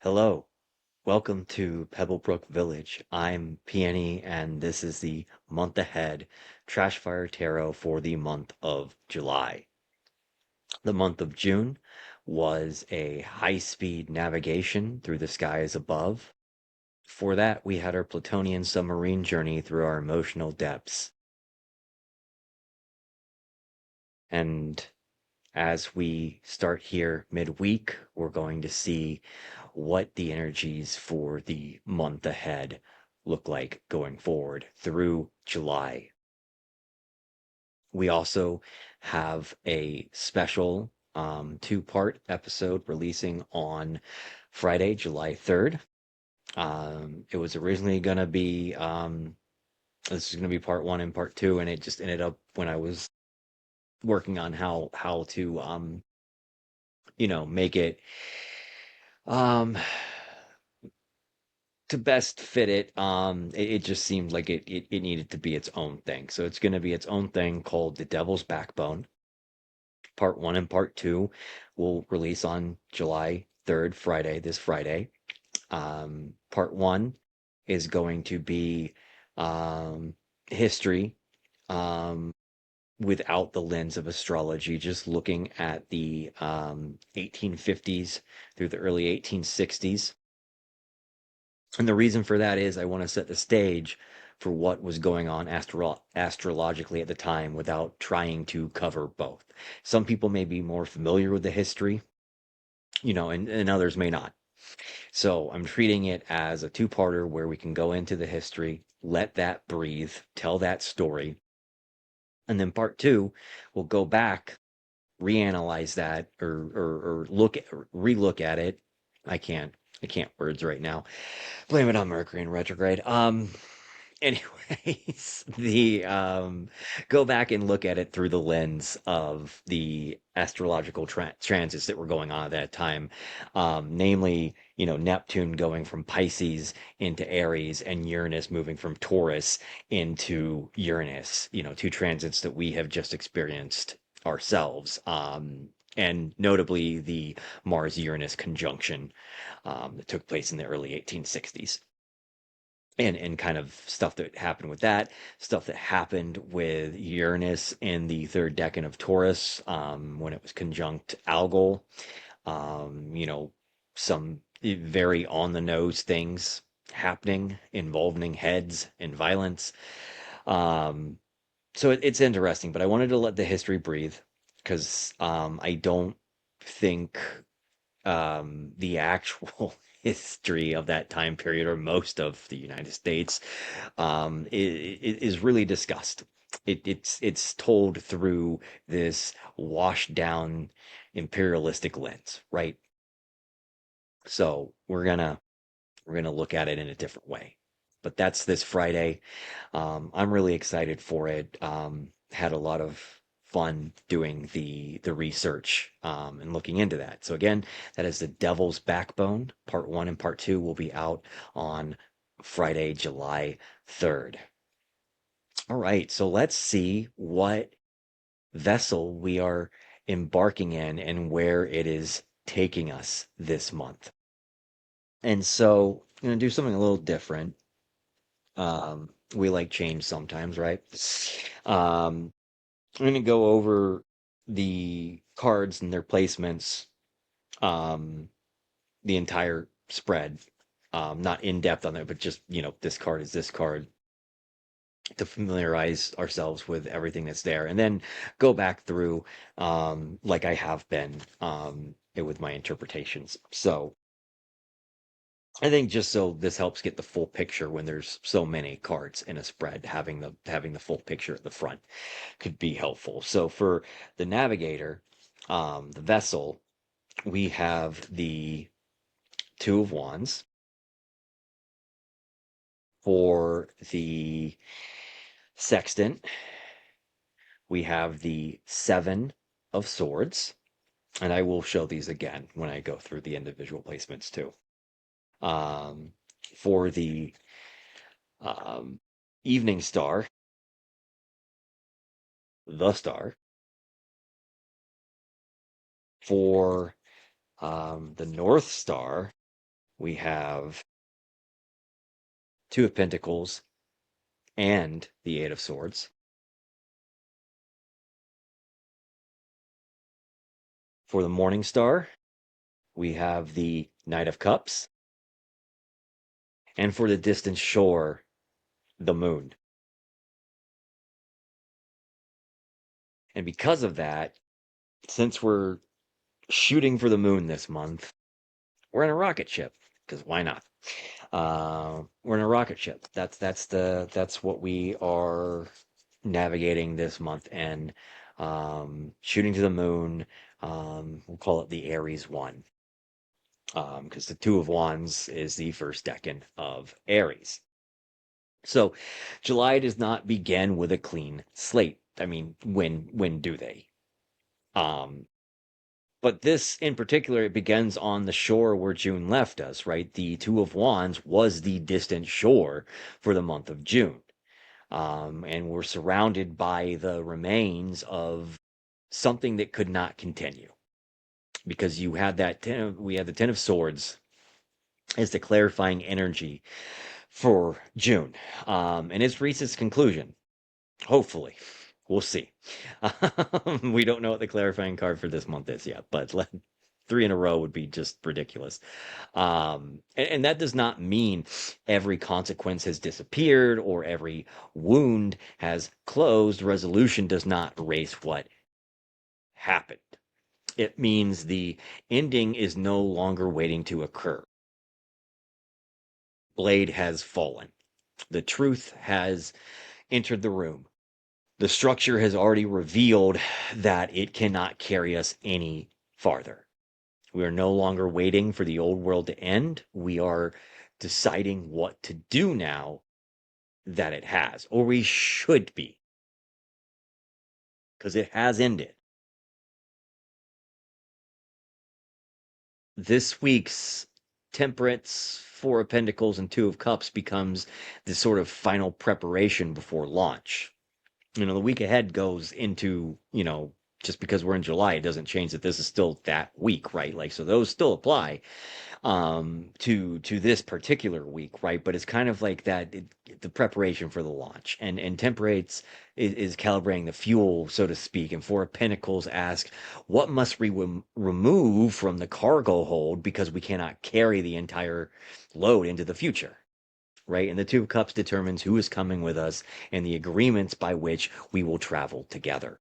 Hello, welcome to Pebblebrook Village. I'm Peony, and this is the month ahead Trashfire Tarot for the month of July. The month of June was a high-speed navigation through the skies above. For that, we had our Plutonian submarine journey through our emotional depths. And as we start here midweek, we're going to see what the energies for the month ahead look like going forward through July. We also have a special two-part episode releasing on Friday, July 3rd. It was originally going to be this is going to be part one and part two, and it just ended up when I was working on how to make it um to best fit it. It just seemed like it needed to be its own thing. So it's going to be its own thing called The Devil's Backbone. Part one and part two will release on July 3rd, Friday, this Friday. Part one is going to be um, history without the lens of astrology, just looking at the 1850s through the early 1860s. And the reason for that is I want to set the stage for what was going on astrologically at the time without trying to cover both. Some people may be more familiar with the history, and others may not. So I'm treating it as a two-parter where we can go into the history, let that breathe, tell that story. And then part two, we'll go back, reanalyze that or relook at it. I can't words right now. Blame it on Mercury in retrograde. Anyways, the go back and look at it through the lens of the astrological transits that were going on at that time. Namely, Neptune going from Pisces into Aries and Uranus moving from Taurus into Uranus, two transits that we have just experienced ourselves. And notably the Mars-Uranus conjunction that took place in the early 1860s. And kind of stuff that happened with that, stuff that happened with Uranus in the third decan of Taurus, when it was conjunct Algol. Some very on the nose things happening involving heads and violence. Um, so it's interesting, but I wanted to let the history breathe because I don't think the actual history of that time period or most of the United States is really discussed. It's told through this washed down imperialistic lens, right? So we're gonna look at it in a different way. But that's this Friday. I'm really excited for it. Had a lot of fun doing the research and looking into that. So again, that is The Devil's Backbone. Part one and part two will be out on Friday, July 3rd. All right, so let's see what vessel we are embarking in and where it is taking us this month. And so I'm going to do something a little different. We like change sometimes, right? Um, I'm going to go over the cards and their placements, um, the entire spread. Not in depth on it, but just, this card is this card to familiarize ourselves with everything that's there, and then go back through, like I have been, with my interpretations. So I think just so this helps get the full picture when there's so many cards in a spread, having the full picture at the front could be helpful. So for the navigator, the vessel, we have the Two of Wands. For the sextant, we have the Seven of Swords, and I will show these again when I go through the individual placements too. Um, for the um, evening star, the Star. For the North Star, we have Two of Pentacles and the Eight of Swords. For the Morning Star, we have the Knight of Cups. And for the distant shore, the Moon. And because of that, since we're shooting for the moon this month, we're in a rocket ship, because why not? We're in a rocket ship. That's what we are navigating this month, and shooting to the moon. We'll call it the Aries one, because the Two of Wands is the first decan of Aries. So July does not begin with a clean slate. I mean, when do they? Um, but this in particular, it begins on the shore where June left us, right? The Two of Wands was the distant shore for the month of June. And we're surrounded by the remains of something that could not continue. Because you had we had the Ten of Swords as the clarifying energy for June. And it's reached its conclusion. Hopefully. We'll see. We don't know what the clarifying card for this month is yet, but three in a row would be just ridiculous. And that does not mean every consequence has disappeared or every wound has closed. Resolution does not erase what happened. It means the ending is no longer waiting to occur. Blade has fallen. The truth has entered the room. The structure has already revealed that it cannot carry us any farther. We are no longer waiting for the old world to end. We are deciding what to do now that it has, or we should be, because it has ended. This week's Temperance, Four of Pentacles, and Two of Cups becomes the sort of final preparation before launch. The week ahead goes into, just because we're in July, it doesn't change that this is still that week, right? Like, so those still apply to this particular week, right? But it's kind of like that the preparation for the launch, and Temperates is calibrating the fuel, so to speak. And Four of Pentacles ask, what must we remove from the cargo hold because we cannot carry the entire load into the future? Right? And the Two of Cups determines who is coming with us and the agreements by which we will travel together.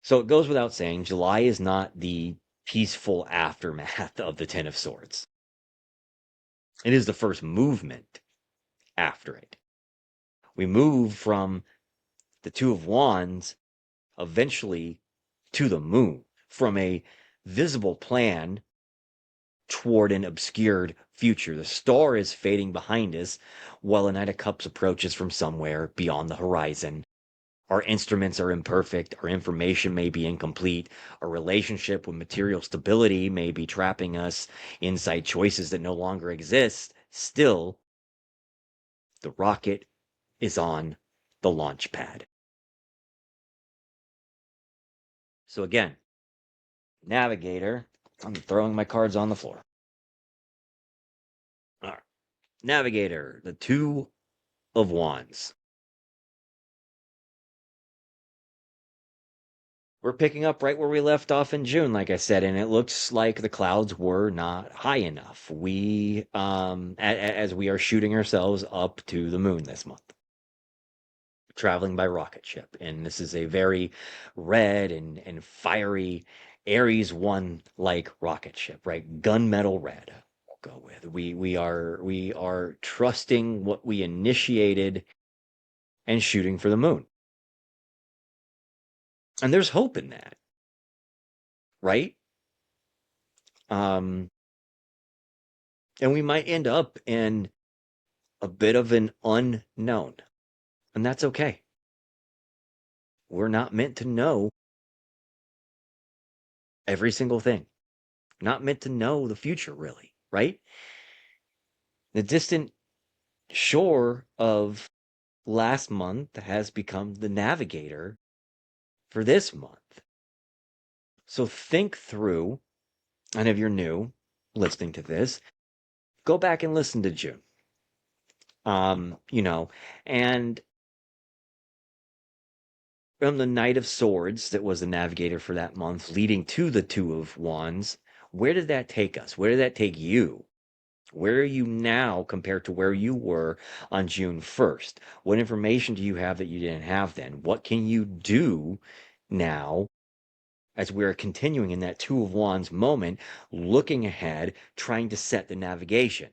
So it goes without saying, July is not the peaceful aftermath of the Ten of Swords. It is the first movement after it. We move from the Two of Wands eventually to the moon, from a visible plan toward an obscured future. The star is fading behind us while a Knight of Cups approaches from somewhere beyond the horizon. Our instruments are imperfect, our information may be incomplete, our relationship with material stability may be trapping us inside choices that no longer exist. Still, the rocket is on the launch pad. So again, Navigator, I'm throwing my cards on the floor. All right. Navigator, the Two of Wands. We're picking up right where we left off in June, like I said, and it looks like the clouds were not high enough. We, as we are shooting ourselves up to the moon this month, traveling by rocket ship, and this is a very red and fiery Aries one like rocket ship, right? Gunmetal red. We'll go with we are trusting what we initiated and shooting for the moon, and there's hope in that, right? Um, and we might end up in a bit of an unknown, and that's okay. We're not meant to know every single thing, not meant to know the future, really, right? The distant shore of last month has become the navigator for this month. So think through And if you're new listening to this, go back and listen to June. You know, and from the Knight of Swords, that was the navigator for that month, leading to the Two of Wands, where did that take us? Where did that take you? Where are you now compared to where you were on June 1st? What information do you have that you didn't have then? What can you do now as we're continuing in that Two of Wands moment, looking ahead, trying to set the navigation?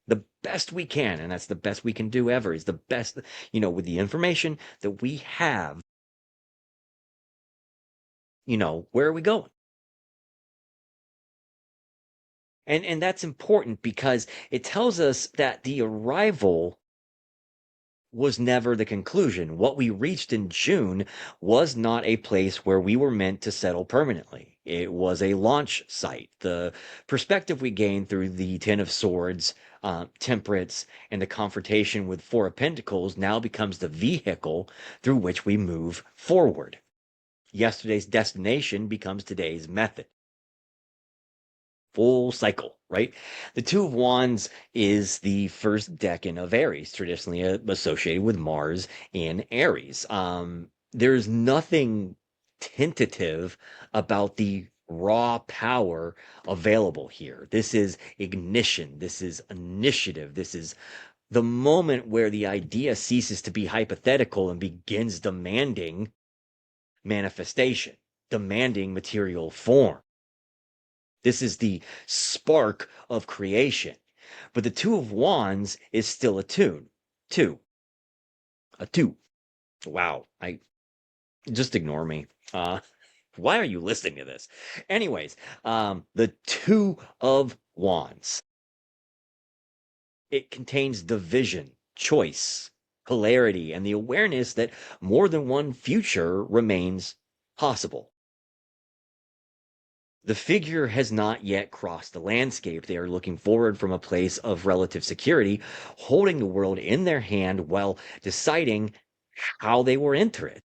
The best we can, and that's the best we can do ever, is the best, with the information that we have, where are we going? And that's important because it tells us that the arrival was never the conclusion. What we reached in June was not a place where we were meant to settle permanently. It was a launch site. The perspective we gained through the Ten of Swords, Temperance, and the confrontation with Four of Pentacles now becomes the vehicle through which we move forward. Yesterday's destination becomes today's method. Full cycle, right? The Two of Wands is the first decan of Aries, traditionally associated with Mars in Aries. There's nothing tentative about the raw power available here. This is ignition. This is initiative. This is the moment where the idea ceases to be hypothetical and begins demanding manifestation, demanding material form. This is the spark of creation. But the Two of Wands is still a tune. Two. A two. Wow. I just ignore me. Why are you listening to this? Anyways, the Two of Wands. It contains division, choice, polarity, and the awareness that more than one future remains possible. The figure has not yet crossed the landscape. They are looking forward from a place of relative security, holding the world in their hand while deciding how they will enter it.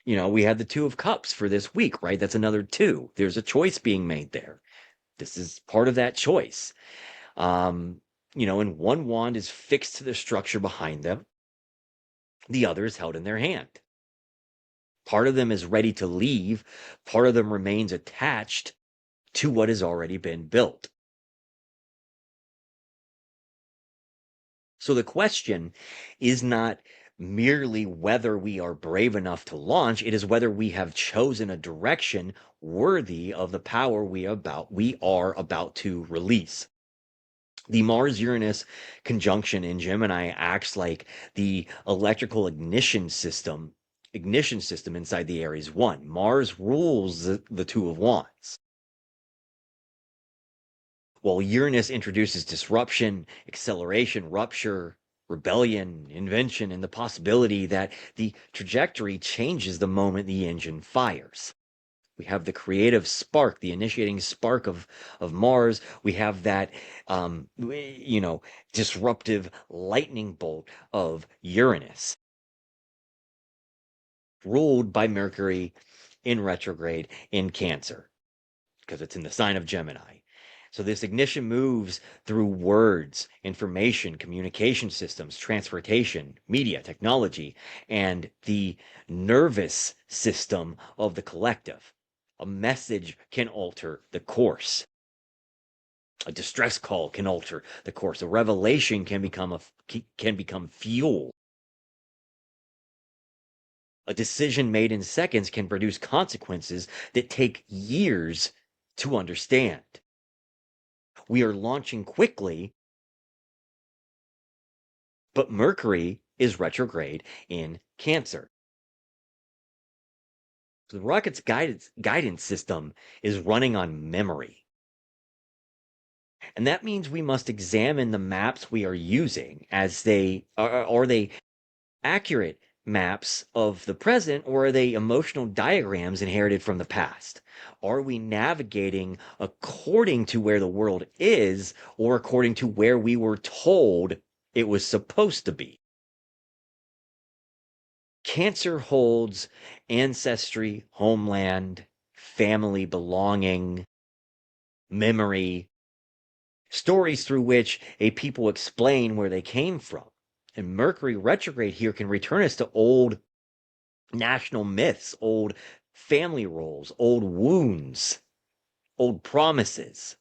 We had the Two of Cups for this week, right? That's another two. There's a choice being made there. This is part of that choice. And one wand is fixed to the structure behind them, the other is held in their hand. Part of them is ready to leave, part of them remains attached to what has already been built. So the question is not merely whether we are brave enough to launch, it is whether we have chosen a direction worthy of the power we are about to release. The Mars-Uranus conjunction in Gemini acts like the electrical ignition system inside the Aries one. Mars rules the Two of Wands, while Uranus introduces disruption, acceleration, rupture, rebellion, invention, and the possibility that the trajectory changes the moment the engine fires. We have the creative spark, the initiating spark of Mars. We have that, disruptive lightning bolt of Uranus, ruled by Mercury in retrograde in Cancer, because it's in the sign of Gemini. So this ignition moves through words, information, communication systems, transportation, media, technology, and the nervous system of the collective. A message can alter the course. A distress call can alter the course. A revelation can become fuel. A decision made in seconds can produce consequences that take years to understand. We are launching quickly, but Mercury is retrograde in Cancer. So the rocket's guidance system is running on memory. And that means we must examine the maps we are using. As are they accurate maps of the present, or are they emotional diagrams inherited from the past? Are we navigating according to where the world is, or according to where we were told it was supposed to be? Cancer holds ancestry, homeland, family belonging, memory, stories through which a people explain where they came from. And Mercury retrograde here can return us to old national myths, old family roles, old wounds, old promises,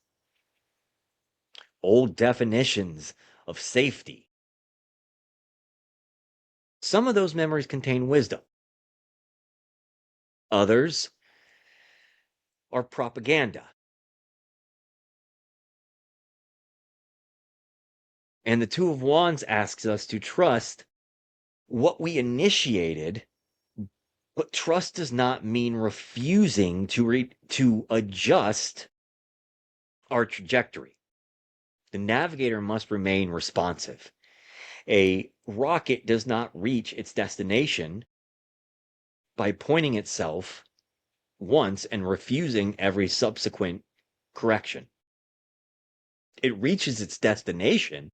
old definitions of safety. Some of those memories contain wisdom. Others are propaganda. And the Two of Wands asks us to trust what we initiated, but trust does not mean refusing to adjust our trajectory. The navigator must remain responsive. A rocket does not reach its destination by pointing itself once and refusing every subsequent correction. It reaches its destination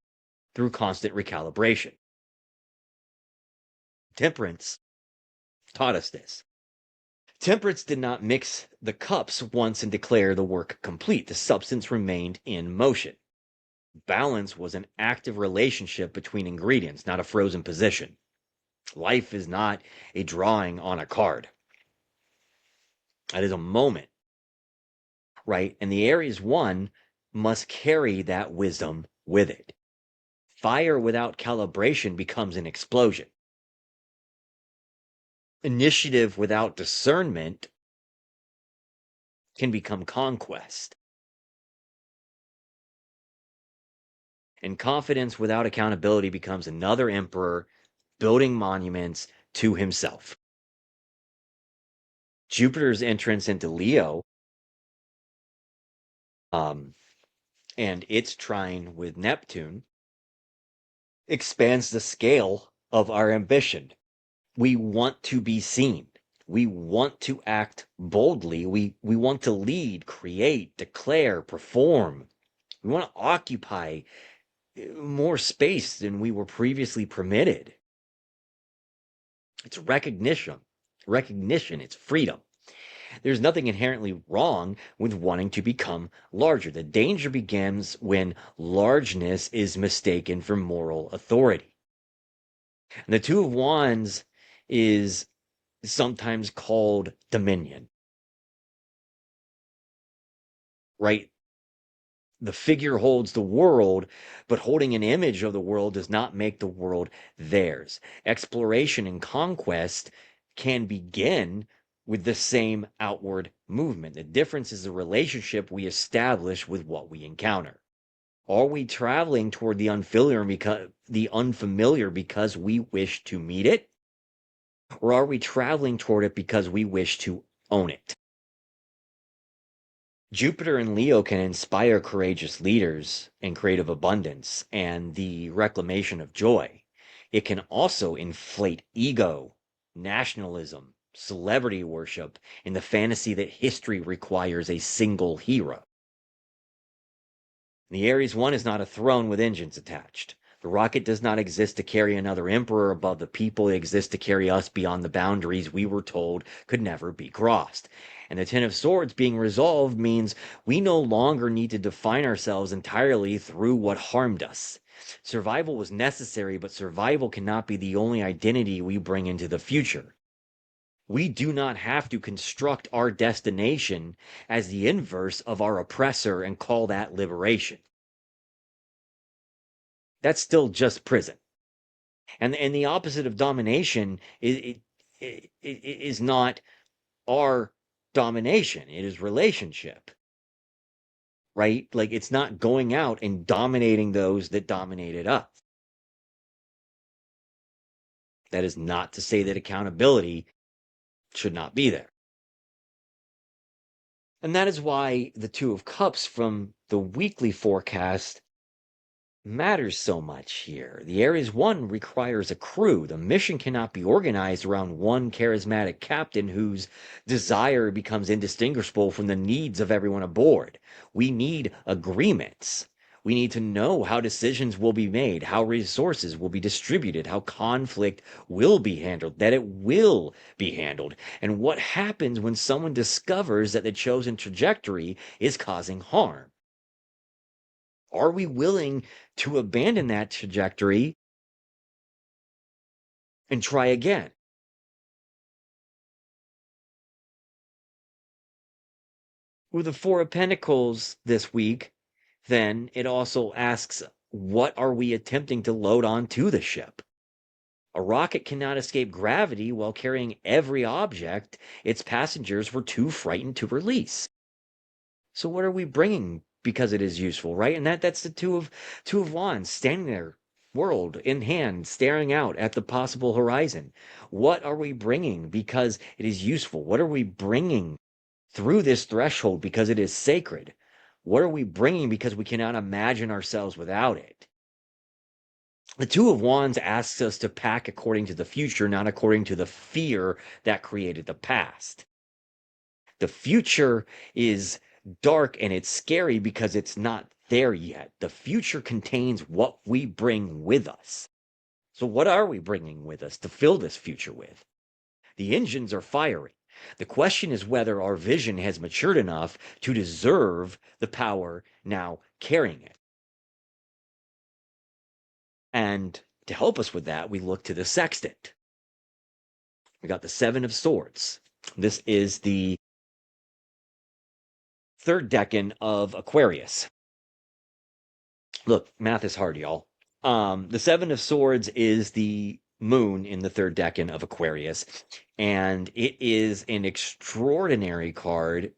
through constant recalibration. Temperance taught us this. Temperance did not mix the cups once and declare the work complete. The substance remained in motion. Balance was an active relationship between ingredients, not a frozen position. Life is not a drawing on a card. That is a moment, right? And the Aries one must carry that wisdom with it. Fire without calibration becomes an explosion. Initiative without discernment can become conquest. And confidence without accountability becomes another emperor building monuments to himself. Jupiter's entrance into Leo and its trine with Neptune expands the scale of our ambition. We want to be seen. We want to act boldly. We want to lead, create, declare, perform. We want to occupy more space than we were previously permitted. It's recognition. It's freedom. There's nothing inherently wrong with wanting to become larger. The danger begins when largeness is mistaken for moral authority. And the Two of Wands is sometimes called dominion. Right? The figure holds the world, but holding an image of the world does not make the world theirs. Exploration and conquest can begin with the same outward movement. The difference is the relationship we establish with what we encounter. Are we traveling toward the unfamiliar because we wish to meet it? Or are we traveling toward it because we wish to own it? Jupiter and Leo can inspire courageous leaders and creative abundance and the reclamation of joy. It can also inflate ego, nationalism, celebrity worship, and the fantasy that history requires a single hero. The Aries one is not a throne with engines attached. The rocket does not exist to carry another emperor above the people. It exists to carry us beyond the boundaries we were told could never be crossed. And the Ten of Swords being resolved means we no longer need to define ourselves entirely through what harmed us. Survival was necessary, but survival cannot be the only identity we bring into the future. We do not have to construct our destination as the inverse of our oppressor and call that liberation. That's still just prison. And the opposite of domination is not our domination. It is relationship. Right? Like it's not going out and dominating those that dominated us. That is not to say that accountability should not be there. And that is why the Two of Cups from the weekly forecast matters so much here. The Aries one requires a crew. The mission cannot be organized around one charismatic captain whose desire becomes indistinguishable from the needs of everyone aboard. We need agreements. We need to know how decisions will be made, how resources will be distributed, how conflict will be handled, that it will be handled, and what happens when someone discovers that the chosen trajectory is causing harm. Are we willing to abandon that trajectory and try again? With the Four of Pentacles this week, then it also asks, what are we attempting to load onto the ship? A rocket cannot escape gravity while carrying every object its passengers were too frightened to release. So what are we bringing because it is useful, right? And that's the two of wands standing there, world in hand, staring out at the possible horizon. What are we bringing because it is useful? What are we bringing through this threshold because it is sacred? What are we bringing because we cannot imagine ourselves without it? The Two of Wands asks us to pack according to the future, not according to the fear that created the past. The future is dark and it's scary because it's not there yet. The future contains what we bring with us. So, what are we bringing with us to fill this future with? The engines are firing. The question is whether our vision has matured enough to deserve the power now carrying it. And to help us with that, we look to the sextant. We got the Seven of Swords. This is the third decan of Aquarius. Look, math is hard, y'all. The Seven of Swords is the moon in the third decan of Aquarius, and it is an extraordinary card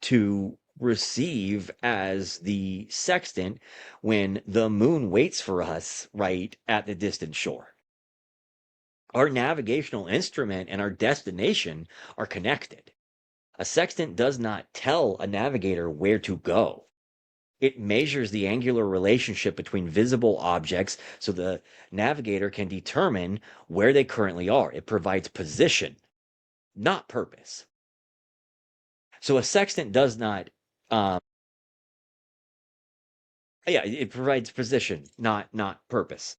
to receive as the sextant when the moon waits for us right at the distant shore. Our navigational instrument and our destination are connected. A sextant does not tell a navigator where to go. It measures the angular relationship between visible objects so the navigator can determine where they currently are. It provides position, not purpose. So a sextant does not, yeah, it provides position, not purpose.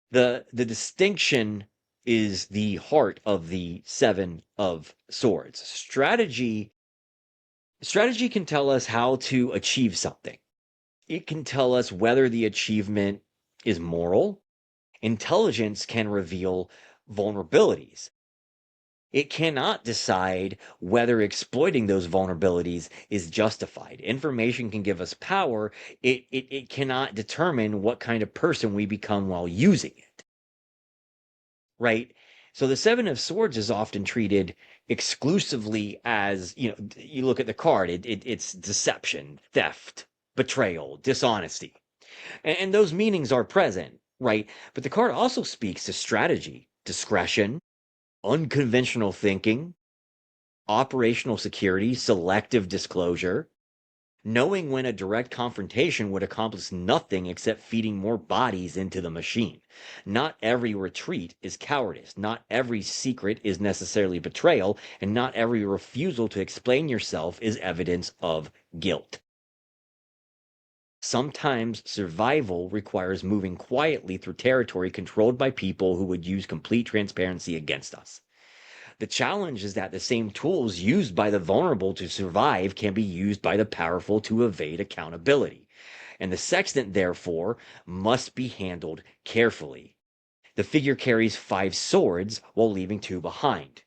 The distinction is the heart of the Seven of Swords. Strategy can tell us how to achieve something. It can tell us whether the achievement is moral. Intelligence can reveal vulnerabilities. It cannot decide whether exploiting those vulnerabilities is justified. Information can give us power. It cannot determine what kind of person we become while using it. Right? So the Seven of Swords is often treated exclusively as, you look at the card, it's deception, theft, betrayal, dishonesty. And those meanings are present, right? But the card also speaks to strategy, discretion, unconventional thinking, operational security, selective disclosure, knowing when a direct confrontation would accomplish nothing except feeding more bodies into the machine. Not every retreat is cowardice. Not every secret is necessarily betrayal, and not every refusal to explain yourself is evidence of guilt. Sometimes survival requires moving quietly through territory controlled by people who would use complete transparency against us. The challenge is that the same tools used by the vulnerable to survive can be used by the powerful to evade accountability. And the sextant, therefore, must be handled carefully. The figure carries 5 swords while leaving 2 behind.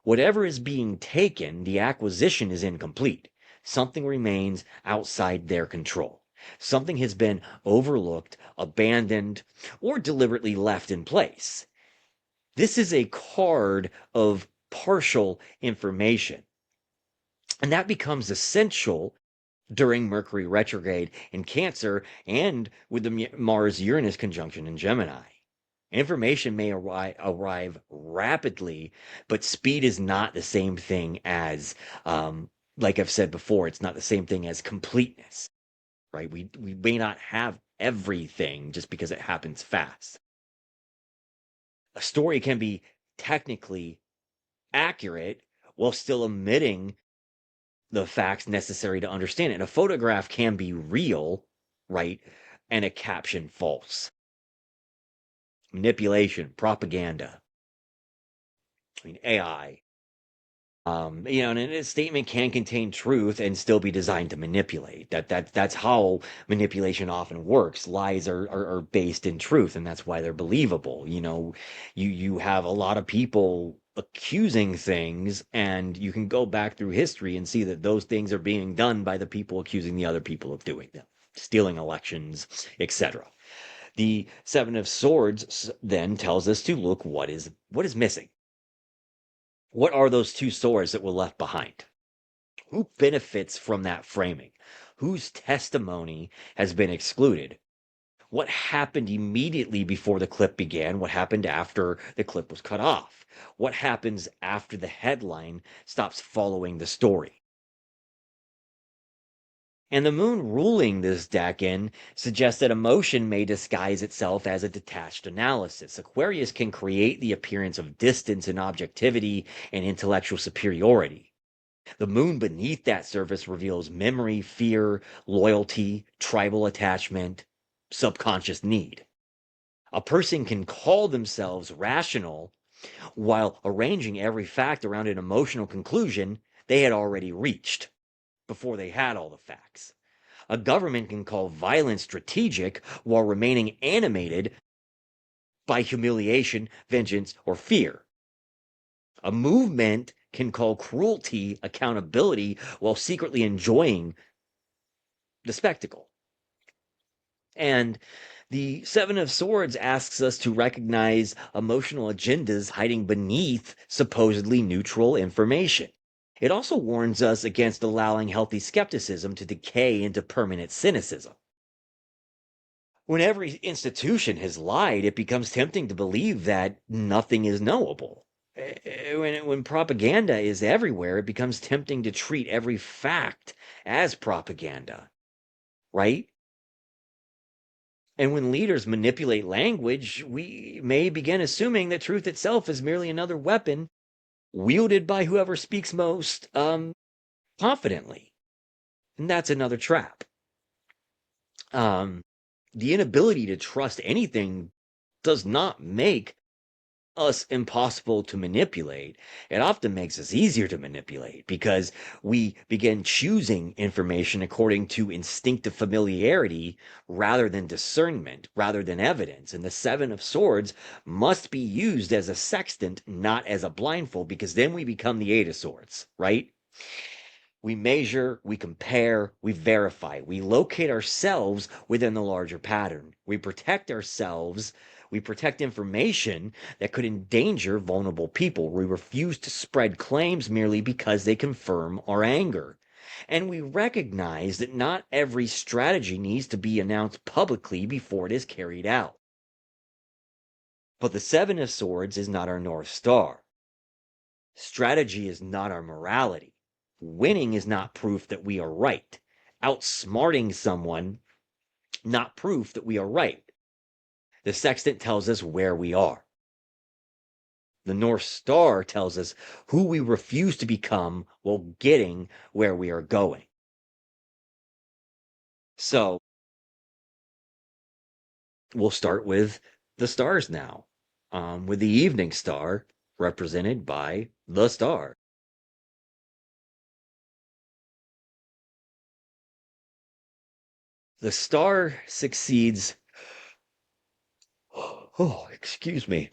Whatever is being taken, the acquisition is incomplete. Something remains outside their control. Something has been overlooked, abandoned, or deliberately left in place. This is a card of partial information. And that becomes essential during Mercury retrograde in Cancer and with the Mars-Uranus conjunction in Gemini. Information may arrive rapidly, but speed is not the same thing as, like I've said before, it's not the same thing as completeness, right? We may not have everything just because it happens fast. A story can be technically accurate while still omitting the facts necessary to understand it. And a photograph can be real, right? And a caption false. Manipulation, propaganda, I mean, AI. And a statement can contain truth and still be designed to manipulate. That's how manipulation often works. Lies are based in truth, and that's why they're believable. You have a lot of people accusing things, and you can go back through history and see that those things are being done by the people accusing the other people of doing them, stealing elections, etc. The Seven of Swords then tells us to look what is missing. What are those two swords that were left behind? Who benefits from that framing? Whose testimony has been excluded? What happened immediately before the clip began? What happened after the clip was cut off? What happens after the headline stops following the story? And the moon ruling this decan suggests that emotion may disguise itself as a detached analysis. Aquarius can create the appearance of distance and objectivity and intellectual superiority. The moon beneath that surface reveals memory, fear, loyalty, tribal attachment, subconscious need. A person can call themselves rational while arranging every fact around an emotional conclusion they had already reached before they had all the facts. A government can call violence strategic while remaining animated by humiliation, vengeance, or fear. A movement can call cruelty accountability while secretly enjoying the spectacle. And the Seven of Swords asks us to recognize emotional agendas hiding beneath supposedly neutral information. It also warns us against allowing healthy skepticism to decay into permanent cynicism. When every institution has lied, it becomes tempting to believe that nothing is knowable. When propaganda is everywhere, it becomes tempting to treat every fact as propaganda, right? And when leaders manipulate language, we may begin assuming that truth itself is merely another weapon wielded by whoever speaks most confidently. And that's another trap. The inability to trust anything does not make us impossible to manipulate. It often makes us easier to manipulate because we begin choosing information according to instinctive familiarity rather than discernment, rather than evidence. And the Seven of Swords must be used as a sextant, not as a blindfold, because then we become the Eight of Swords, right? We measure, we compare, we verify, we locate ourselves within the larger pattern. We protect ourselves, we protect information that could endanger vulnerable people. We refuse to spread claims merely because they confirm our anger. And we recognize that not every strategy needs to be announced publicly before it is carried out. But the Seven of Swords is not our North Star. Strategy is not our morality. Winning is not proof that we are right. Outsmarting someone, not proof that we are right. The sextant tells us where we are. The North Star tells us who we refuse to become while getting where we are going. So we'll start with the stars now, with the evening star represented by the star. The star succeeds. Oh, excuse me.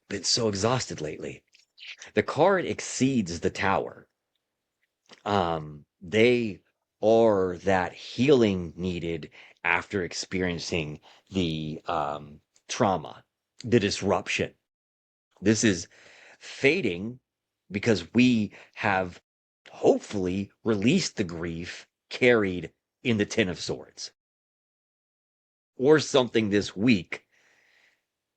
Been so exhausted lately. The card exceeds the tower. They are that healing needed after experiencing the trauma, the disruption. This is fading because we have hopefully released the grief carried in the Ten of Swords. Or something this week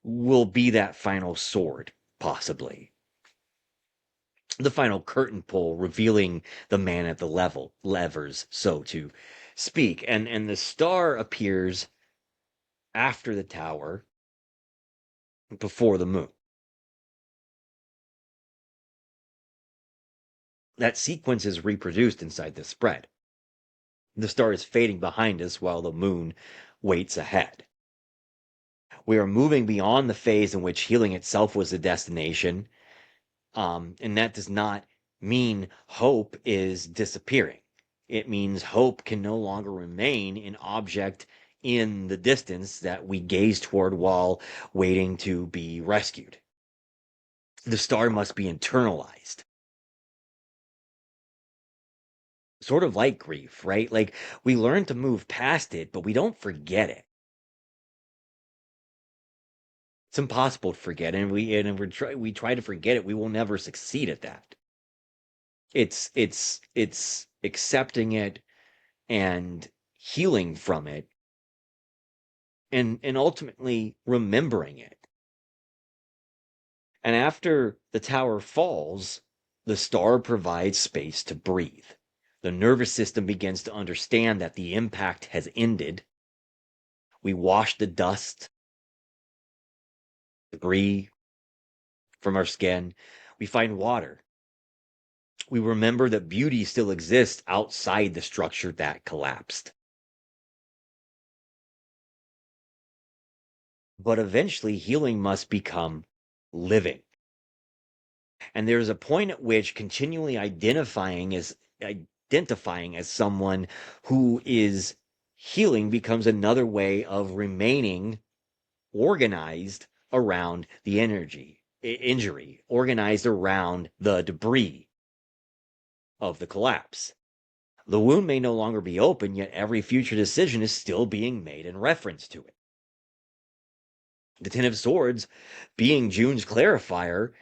will be that final sword, possibly. The final curtain pull revealing the man at the levers, so to speak. And the star appears after the tower, before the moon. That sequence is reproduced inside the spread. The star is fading behind us while the moon waits ahead. We are moving beyond the phase in which healing itself was the destination. And that does not mean hope is disappearing. It means hope can no longer remain an object in the distance that we gaze toward while waiting to be rescued. The star must be internalized. Sort of like grief, right? Like we learn to move past it, but we don't forget it. It's impossible to forget, and we try to forget it. We will never succeed at that. It's accepting it and healing from it, and ultimately remembering it. And after the tower falls, the star provides space to breathe. The nervous system begins to understand that the impact has ended. We wash the dust, debris from our skin. We find water. We remember that beauty still exists outside the structure that collapsed. But eventually, healing must become living. And there's a point at which continually identifying as someone who is healing becomes another way of remaining organized around the injury, organized around the debris of the collapse. The wound may no longer be open, yet every future decision is still being made in reference to it. The Ten of Swords being June's clarifier,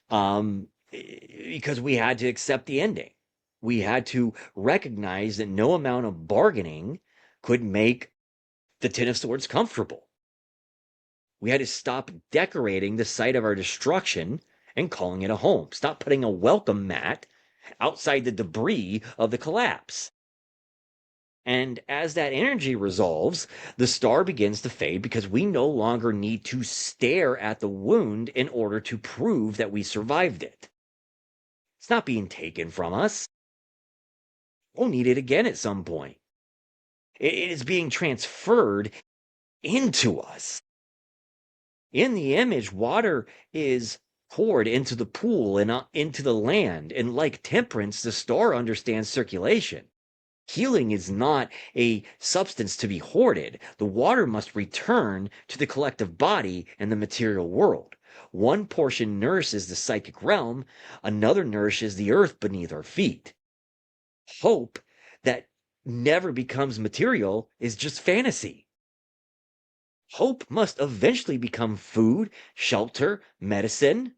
because we had to accept the ending. We had to recognize that no amount of bargaining could make the Ten of Swords comfortable. We had to stop decorating the site of our destruction and calling it a home. Stop putting a welcome mat outside the debris of the collapse. And as that energy resolves, the star begins to fade because we no longer need to stare at the wound in order to prove that we survived it. It's not being taken from us. We'll need it again at some point. It is being transferred into us. In the image, water is poured into the pool and into the land. And like temperance, the star understands circulation. Healing is not a substance to be hoarded. The water must return to the collective body and the material world. One portion nourishes the psychic realm, another nourishes the earth beneath our feet. Hope that never becomes material is just fantasy. Hope must eventually become food, shelter, medicine,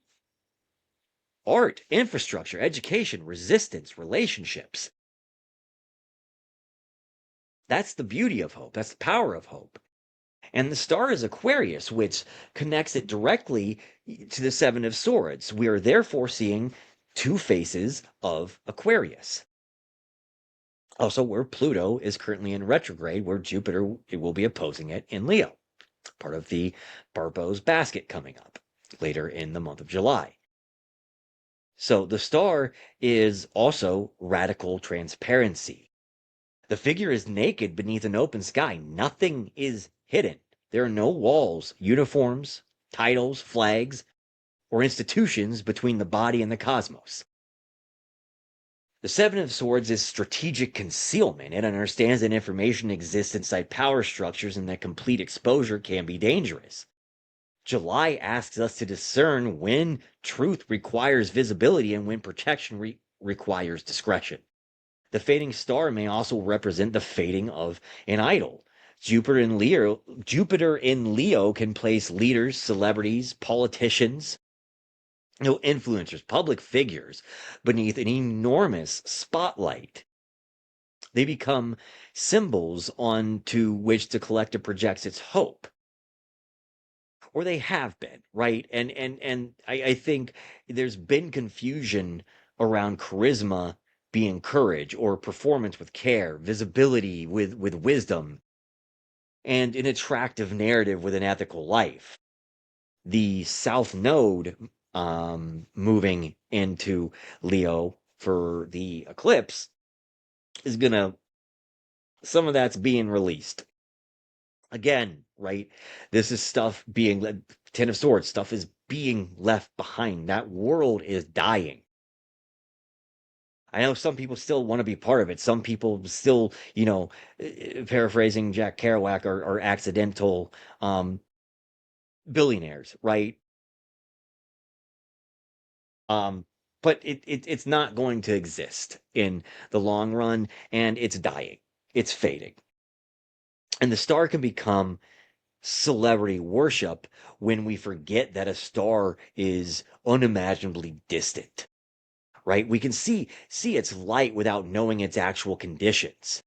art, infrastructure, education, resistance, relationships. That's the beauty of hope. That's the power of hope. And the star is Aquarius, which connects it directly to the Seven of Swords. We are therefore seeing two faces of Aquarius. Also, where Pluto is currently in retrograde, where Jupiter will be opposing it in Leo, part of the Barbo's basket coming up later in the month of July. So the star is also radical transparency. The figure is naked beneath an open sky. Nothing is hidden. There are no walls, uniforms, titles, flags, or institutions between the body and the cosmos. The Seven of Swords is strategic concealment. It understands that information exists inside power structures and that complete exposure can be dangerous. July asks us to discern when truth requires visibility and when protection requires discretion. The fading star may also represent the fading of an idol. Jupiter in Leo can place leaders, celebrities, politicians, influencers, public figures beneath an enormous spotlight. They become symbols onto which the collective projects its hope. Or they have been, right? And I think there's been confusion around charisma being courage, or performance with care, visibility with wisdom, and an attractive narrative with an ethical life. The South Node moving into Leo for the eclipse is gonna, some of that's being released. Again, right? This is stuff being, Ten of Swords, stuff is being left behind. That world is dying. I know some people still want to be part of it. Some people still, paraphrasing Jack Kerouac, are accidental billionaires, right? Um, but it's not going to exist in the long run, and it's dying. It's fading. And the star can become celebrity worship when we forget that a star is unimaginably distant, right? We can see its light without knowing its actual conditions.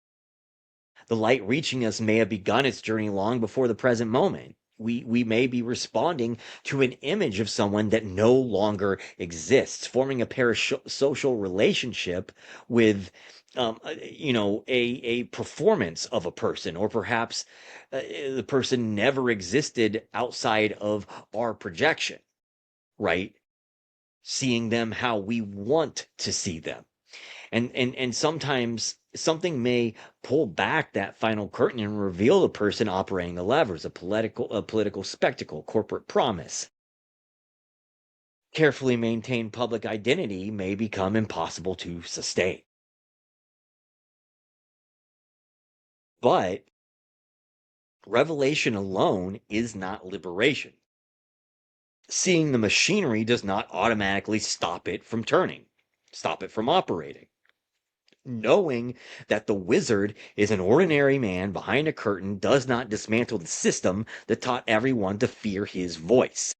The light reaching us may have begun its journey long before the present moment. We may be responding to an image of someone that no longer exists, forming a parasocial relationship with, a performance of a person, or perhaps the person never existed outside of our projection, right? Seeing them how we want to see them. And sometimes something may pull back that final curtain and reveal the person operating the levers, a political spectacle, corporate promise. Carefully maintained public identity may become impossible to sustain. But revelation alone is not liberation. Seeing the machinery does not automatically stop it from turning, stop it from operating. Knowing that the wizard is an ordinary man behind a curtain does not dismantle the system that taught everyone to fear his voice.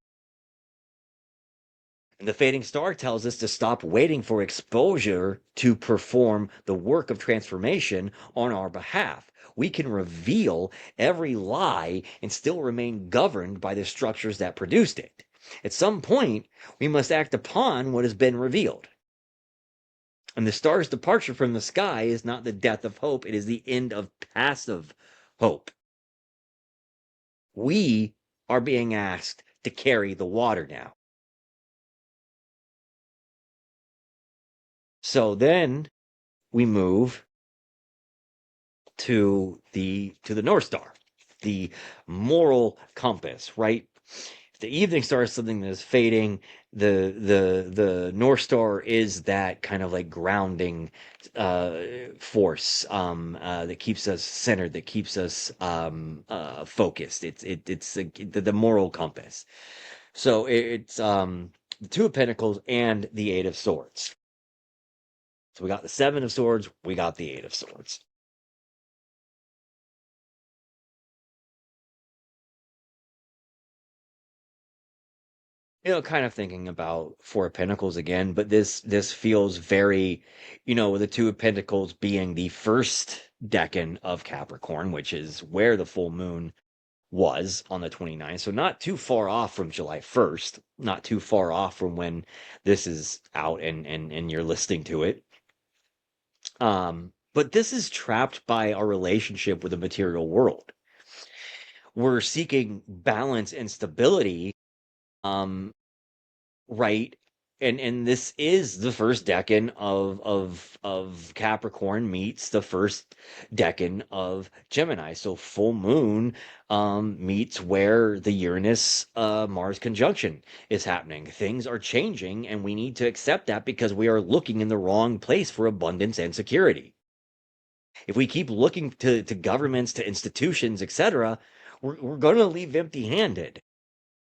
And the fading star tells us to stop waiting for exposure to perform the work of transformation on our behalf. We can reveal every lie and still remain governed by the structures that produced it. At some point, we must act upon what has been revealed. And the star's departure from the sky is not the death of hope, it is the end of passive hope. We are being asked to carry the water now. So then we move to the North Star, the moral compass, right? The evening star is something that is fading. The North Star is that kind of like grounding force that keeps us centered, that keeps us focused. It's the moral compass. So it's the Two of Pentacles and the Eight of Swords. So we got the Seven of Swords, we got the Eight of Swords. Kind of thinking about Four of Pentacles again, but this feels very, the Two of Pentacles being the first decan of Capricorn, which is where the full moon was on the 29th. So not too far off from July 1st, not too far off from when this is out and you're listening to it. But this is trapped by our relationship with the material world. We're seeking balance and stability, um, right? And this is the first decan of Capricorn meets the first decan of Gemini. So full moon meets where the Uranus Mars conjunction is happening. Things are changing, and we need to accept that because we are looking in the wrong place for abundance and security. If we keep looking to governments, to institutions, etc., we're going to leave empty-handed.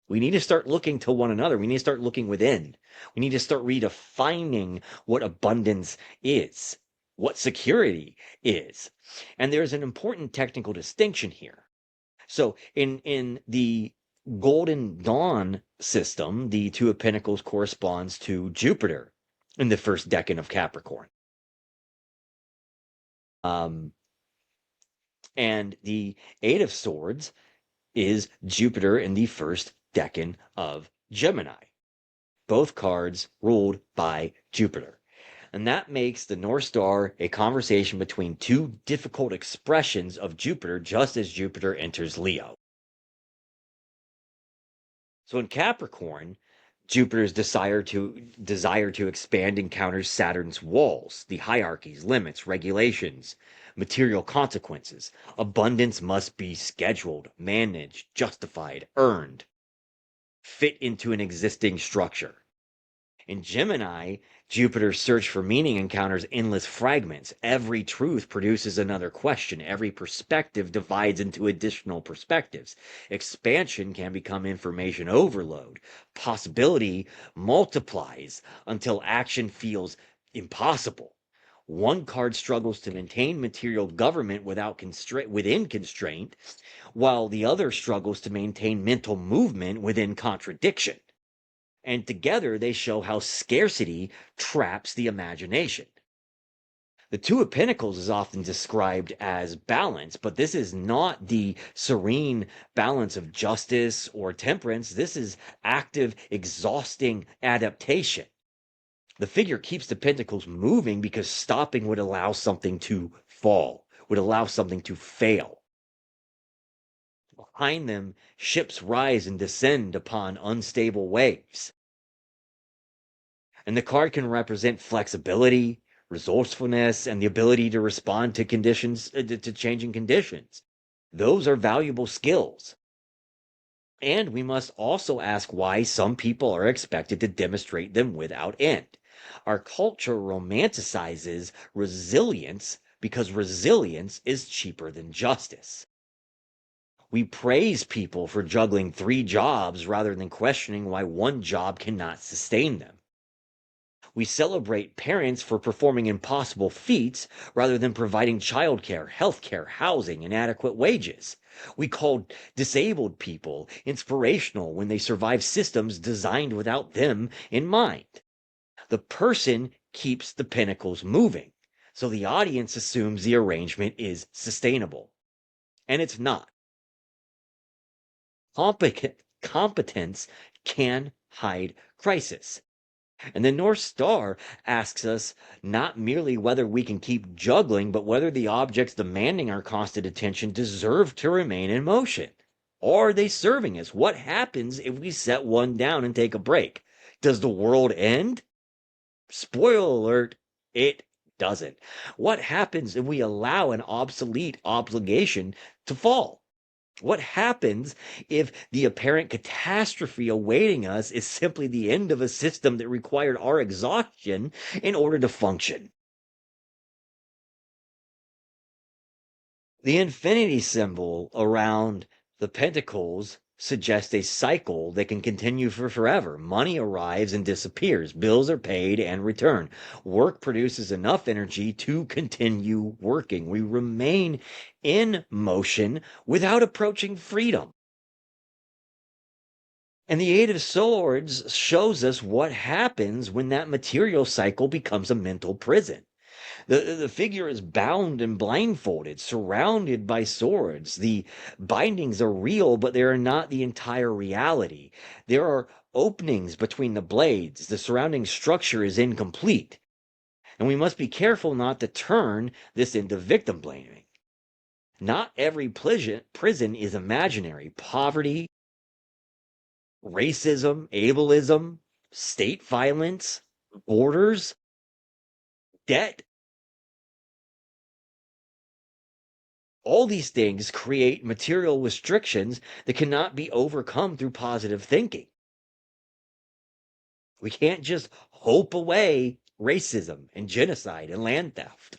We need to start looking to one another. We need to start looking within. We need to start redefining what abundance is, what security is. And there's an important technical distinction here. So in the Golden Dawn system, the Two of Pentacles corresponds to Jupiter in the first decan of Capricorn. And the Eight of Swords is Jupiter in the first decan of Gemini. Both cards ruled by Jupiter. And that makes the North Star a conversation between two difficult expressions of Jupiter just as Jupiter enters Leo. So in Capricorn, Jupiter's desire to expand encounters Saturn's walls, the hierarchies, limits, regulations, material consequences. Abundance must be scheduled, managed, justified, earned, fit into an existing structure. In Gemini, Jupiter's search for meaning encounters endless fragments. Every truth produces another question. Every perspective divides into additional perspectives. Expansion can become information overload. Possibility multiplies until action feels impossible. One card struggles to maintain material government within constraint, while the other struggles to maintain mental movement within contradiction, and together they show how scarcity traps the imagination. The Two of Pentacles is often described as balance, but this is not the serene balance of justice or temperance. This is active, exhausting adaptation. The figure keeps the pentacles moving because stopping would allow something to fall, would allow something to fail. Behind them, ships rise and descend upon unstable waves. And the card can represent flexibility, resourcefulness, and the ability to respond to to changing conditions. Those are valuable skills. And we must also ask why some people are expected to demonstrate them without end. Our culture romanticizes resilience because resilience is cheaper than justice. We praise people for juggling 3 jobs rather than questioning why one job cannot sustain them. We celebrate parents for performing impossible feats rather than providing childcare, healthcare, housing, and adequate wages. We call disabled people inspirational when they survive systems designed without them in mind. The person keeps the pinnacles moving, so the audience assumes the arrangement is sustainable. And it's not. Competence can hide crisis. And the North Star asks us not merely whether we can keep juggling, but whether the objects demanding our constant attention deserve to remain in motion. Are they serving us? What happens if we set one down and take a break? Does the world end? Spoiler alert, it doesn't. What happens if we allow an obsolete obligation to fall? What happens if the apparent catastrophe awaiting us is simply the end of a system that required our exhaustion in order to function? The infinity symbol around the pentacles suggests a cycle that can continue for forever. Money arrives and disappears. Bills are paid and return. Work produces enough energy to continue working. We remain in motion without approaching freedom. And the Eight of Swords shows us what happens when that material cycle becomes a mental prison. The figure is bound and blindfolded, surrounded by swords. The bindings are real, but they are not the entire reality. There are openings between the blades. The surrounding structure is incomplete. And we must be careful not to turn this into victim blaming. Not every prison is imaginary. Poverty, racism, ableism, state violence, borders, debt, all these things create material restrictions that cannot be overcome through positive thinking. We can't just hope away racism and genocide and land theft.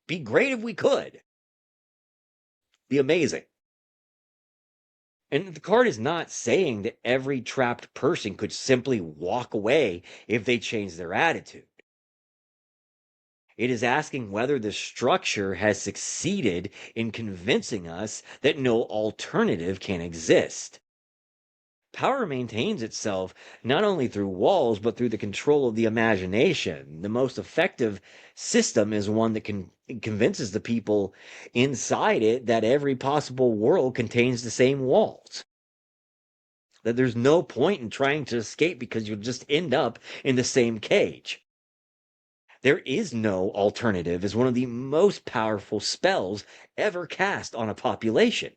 Be great if we could. Be amazing. And the card is not saying that every trapped person could simply walk away if they change their attitude. It is asking whether the structure has succeeded in convincing us that no alternative can exist. Power maintains itself not only through walls, but through the control of the imagination. The most effective system is one that convinces the people inside it that every possible world contains the same walls. That there's no point in trying to escape because you'll just end up in the same cage. There is no alternative is one of the most powerful spells ever cast on a population.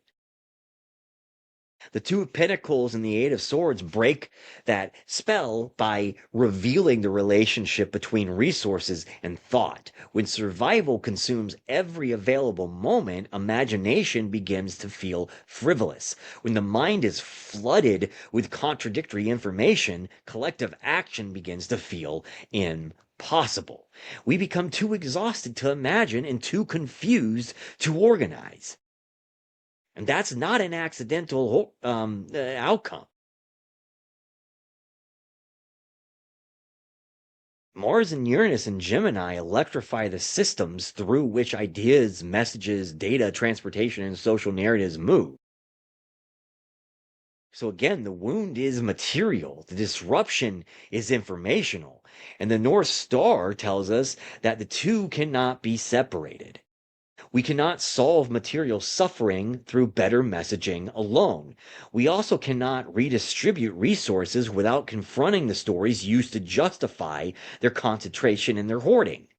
The Two of Pentacles and the Eight of Swords break that spell by revealing the relationship between resources and thought. When survival consumes every available moment, imagination begins to feel frivolous. When the mind is flooded with contradictory information, collective action begins to feel impossible. We become too exhausted to imagine and too confused to organize. And that's not an accidental outcome. Mars and Uranus and Gemini electrify the systems through which ideas, messages, data, transportation, and social narratives move. So again, the wound is material, the disruption is informational, and the North Star tells us that the two cannot be separated. We cannot solve material suffering through better messaging alone. We also cannot redistribute resources without confronting the stories used to justify their concentration and their hoarding.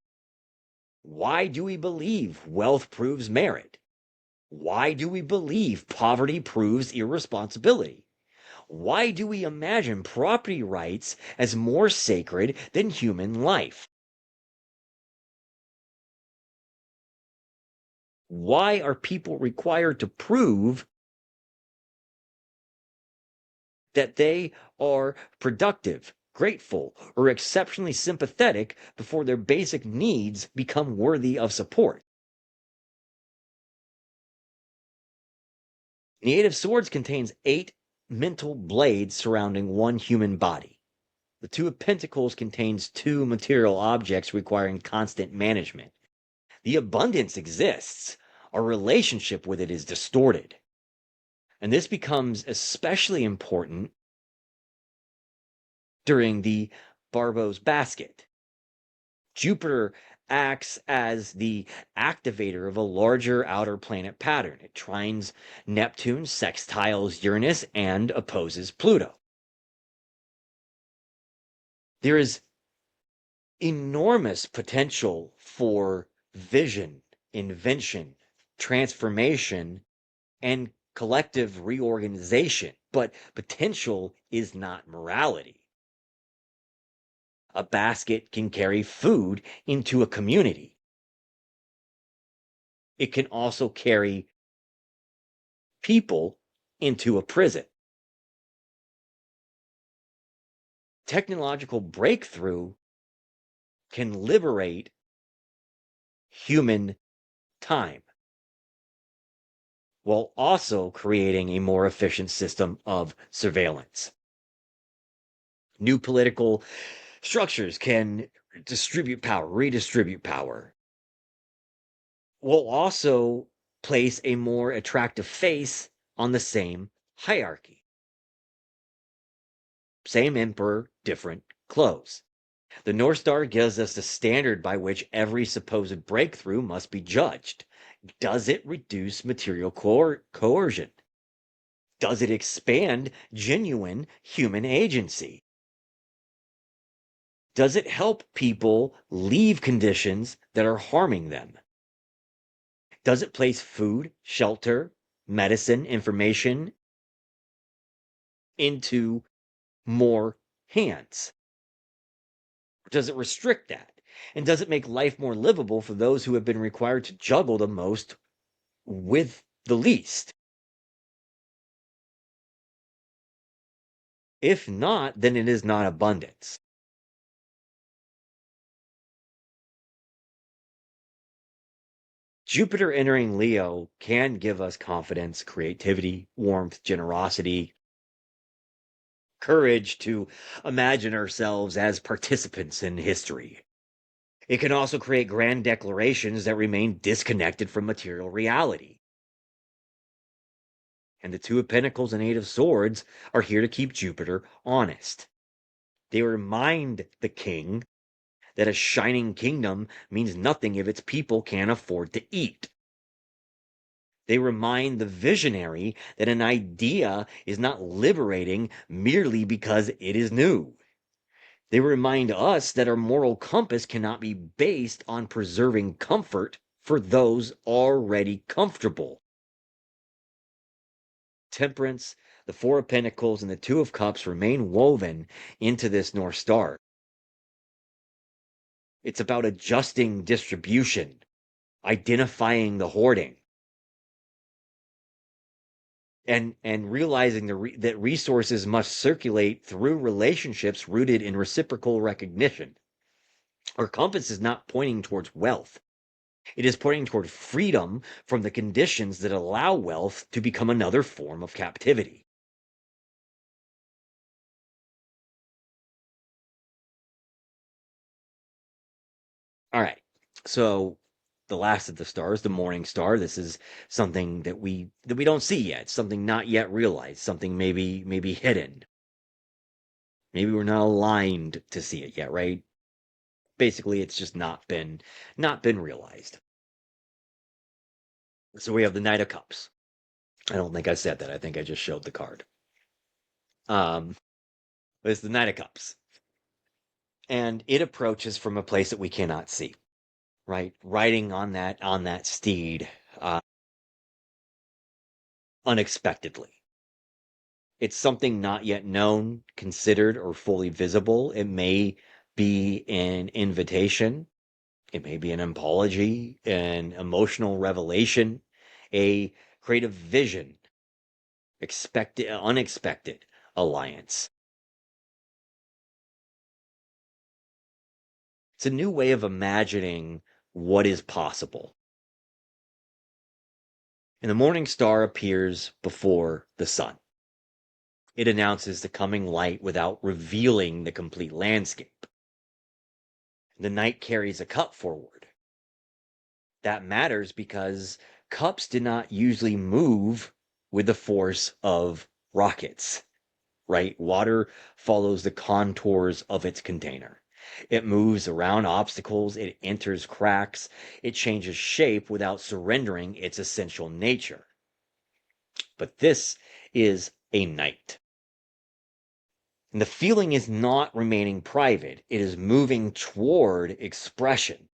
Why do we believe wealth proves merit? Why do we believe poverty proves irresponsibility? Why do we imagine property rights as more sacred than human life? Why are people required to prove that they are productive, grateful, or exceptionally sympathetic before their basic needs become worthy of support? The Eight of Swords contains 8 mental blades surrounding one human body. The Two of Pentacles contains 2 material objects requiring constant management. The abundance exists. Our relationship with it is distorted. And this becomes especially important during the Barbo's basket. Jupiter acts as the activator of a larger outer planet pattern. It trines Neptune, sextiles Uranus, and opposes Pluto. There is enormous potential for vision, invention, transformation, and collective reorganization, but potential is not morality. A basket can carry food into a community. It can also carry people into a prison. Technological breakthrough can liberate human time while also creating a more efficient system of surveillance. New political structures can distribute power, redistribute power, will also place a more attractive face on the same hierarchy. Same emperor, different clothes. The North Star gives us the standard by which every supposed breakthrough must be judged. Does it reduce material coercion? Does it expand genuine human agency? Does it help people leave conditions that are harming them? Does it place food, shelter, medicine, information into more hands? Does it restrict that? And does it make life more livable for those who have been required to juggle the most with the least? If not, then it is not abundance. Jupiter entering Leo can give us confidence, creativity, warmth, generosity, courage to imagine ourselves as participants in history. It can also create grand declarations that remain disconnected from material reality. And the Two of Pentacles and Eight of Swords are here to keep Jupiter honest. They remind the king that a shining kingdom means nothing if its people can't afford to eat. They remind the visionary that an idea is not liberating merely because it is new. They remind us that our moral compass cannot be based on preserving comfort for those already comfortable. Temperance, the Four of Pentacles, and the Two of Cups remain woven into this North Star. It's about adjusting distribution, identifying the hoarding, and realizing that resources must circulate through relationships rooted in reciprocal recognition. Our compass is not pointing towards wealth. It is pointing toward freedom from the conditions that allow wealth to become another form of captivity. All right. So the last of the stars, the morning star, this is something that we don't see yet, something not yet realized, something maybe hidden. Maybe we're not aligned to see it yet, right? Basically, it's just not been realized. So we have the Knight of Cups. I don't think I said that. I think I just showed the card. Um, it's the Knight of Cups. And it approaches from a place that we cannot see, right? Riding on that steed unexpectedly. It's something not yet known, considered, or fully visible. It may be an invitation. It may be an apology, an emotional revelation, a creative vision, expected, unexpected alliance. It's a new way of imagining what is possible. And the morning star appears before the sun. It announces the coming light without revealing the complete landscape. The knight carries a cup forward. That matters because cups do not usually move with the force of rockets, right? Water follows the contours of its container. It moves around obstacles, it enters cracks, it changes shape without surrendering its essential nature. But this is a knight. And the feeling is not remaining private, it is moving toward expression.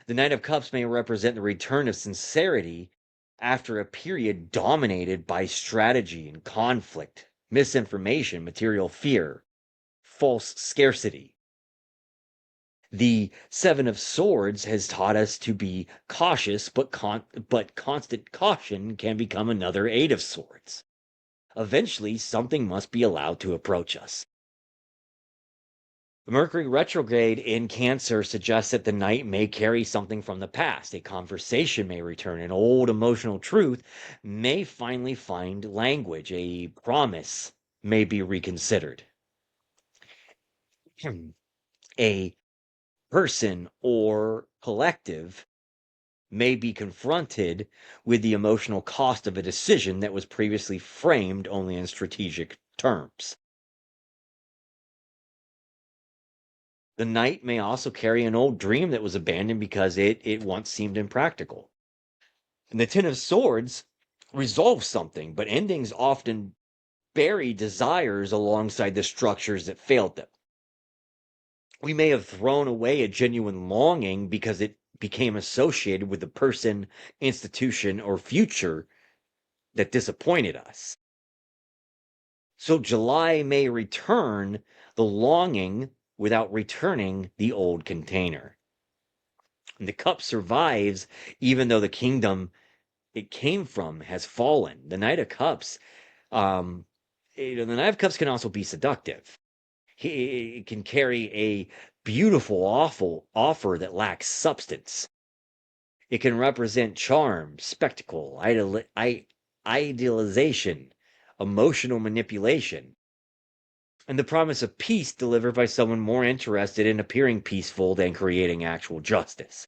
The Knight of Cups may represent the return of sincerity after a period dominated by strategy and conflict, misinformation, material fear, false scarcity. The Seven of Swords has taught us to be cautious, but constant caution can become another Eight of Swords. Eventually, something must be allowed to approach us. Mercury retrograde in Cancer suggests that the knight may carry something from the past. A conversation may return. An old emotional truth may finally find language. A promise may be reconsidered. A person or collective may be confronted with the emotional cost of a decision that was previously framed only in strategic terms. The knight may also carry an old dream that was abandoned because it once seemed impractical. And the Ten of Swords resolves something, but endings often bury desires alongside the structures that failed them. We may have thrown away a genuine longing because it became associated with the person, institution, or future that disappointed us. So July may return the longing without returning the old container. And the cup survives even though the kingdom it came from has fallen. The Knight of Cups, the Knight of Cups can also be seductive. He can carry a beautiful, awful offer that lacks substance. It can represent charm, spectacle, idealization, emotional manipulation, and the promise of peace delivered by someone more interested in appearing peaceful than creating actual justice.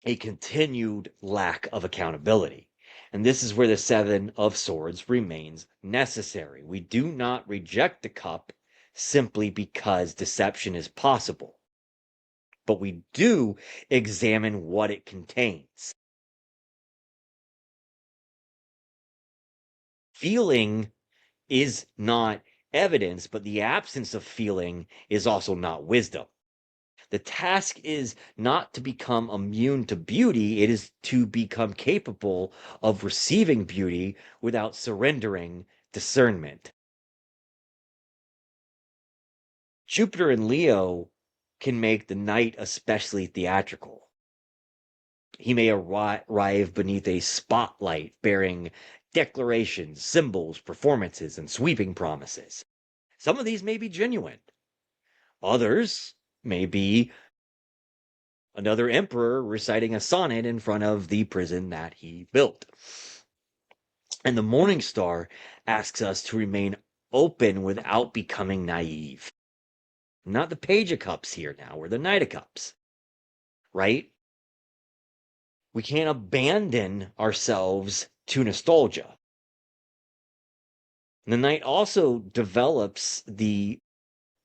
A continued lack of accountability. And this is where the Seven of Swords remains necessary. We do not reject the cup simply because deception is possible, but we do examine what it contains. Feeling is not evidence, but the absence of feeling is also not wisdom. The task is not to become immune to beauty, it is to become capable of receiving beauty without surrendering discernment. Jupiter in Leo can make the night especially theatrical. He may arrive beneath a spotlight bearing declarations, symbols, performances, and sweeping promises. Some of these may be genuine. Others may be another emperor reciting a sonnet in front of the prison that he built. And the Morning Star asks us to remain open without becoming naive. Not the Page of Cups here now, we're the Knight of Cups, right? We can't abandon ourselves to nostalgia. The Knight also develops the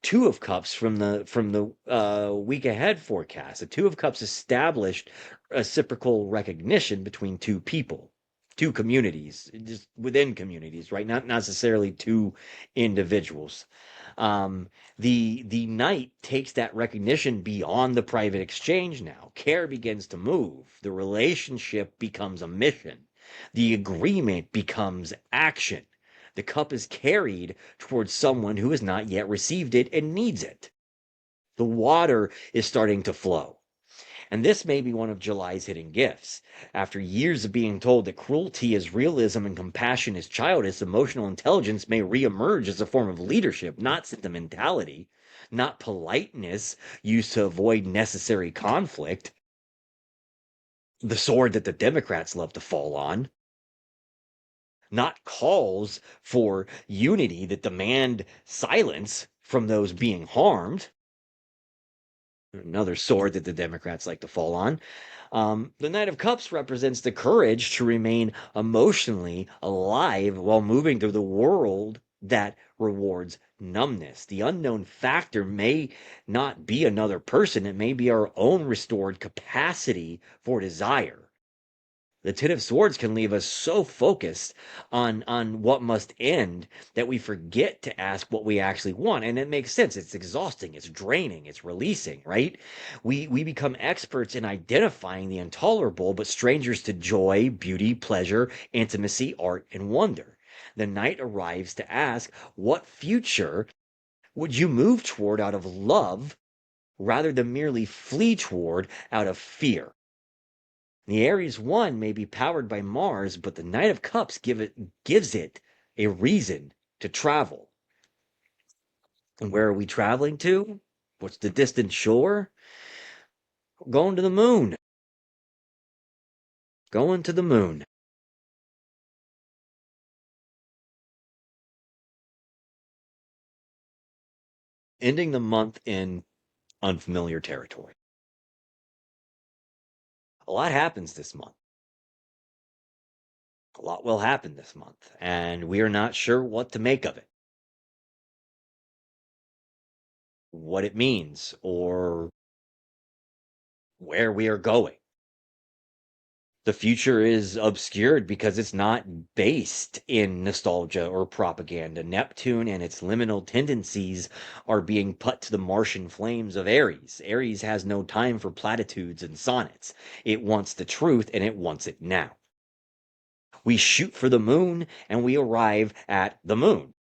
Two of Cups from the week ahead forecast. The Two of Cups established reciprocal recognition between two people, two communities, just within communities, right? Not necessarily two individuals. The Knight takes that recognition beyond the private exchange now. Care begins to move. The relationship becomes a mission. The agreement becomes action. The cup is carried towards someone who has not yet received it and needs it. The water is starting to flow. And this may be one of July's hidden gifts. After years of being told that cruelty is realism and compassion is childish, emotional intelligence may reemerge as a form of leadership, not sentimentality, not politeness used to avoid necessary conflict. The sword that the Democrats love to fall on. Not calls for unity that demand silence from those being harmed. Another sword that the Democrats like to fall on. The Knight of Cups represents the courage to remain emotionally alive while moving through the world that rewards numbness. The unknown factor may not be another person, it may be our own restored capacity for desire. The Ten of Swords can leave us so focused on what must end that we forget to ask what we actually want. And it makes sense. It's exhausting, it's draining, it's releasing, right? We become experts in identifying the intolerable, but strangers to joy, beauty, pleasure, intimacy, art, and wonder. The Knight arrives to ask, what future would you move toward out of love rather than merely flee toward out of fear? The Aries 1 may be powered by Mars, but the Knight of Cups gives it a reason to travel. And where are we traveling to? What's the distant shore? We're going to the moon. Going to the moon. Ending the month in unfamiliar territory. A lot happens this month. A lot will happen this month, and we are not sure what to make of it. What it means, or where we are going. The future is obscured because it's not based in nostalgia or propaganda. Neptune and its liminal tendencies are being put to the Martian flames of Aries. Aries has no time for platitudes and sonnets. It wants the truth, and it wants it now. We shoot for the moon, and we arrive at the moon.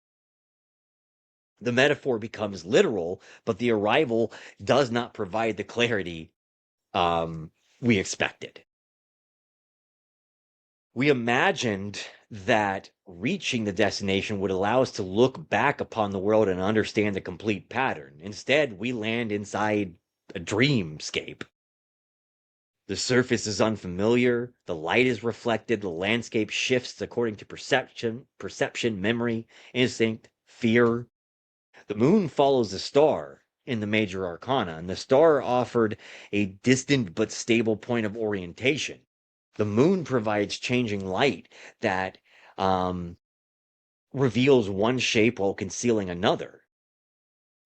The metaphor becomes literal, but the arrival does not provide the clarity we expected. We imagined that reaching the destination would allow us to look back upon the world and understand the complete pattern. Instead, we land inside a dreamscape. The surface is unfamiliar, the light is reflected, the landscape shifts according to perception, memory, instinct, fear. The moon follows the star in the major arcana, and the star offered a distant but stable point of orientation. The moon provides changing light that reveals one shape while concealing another.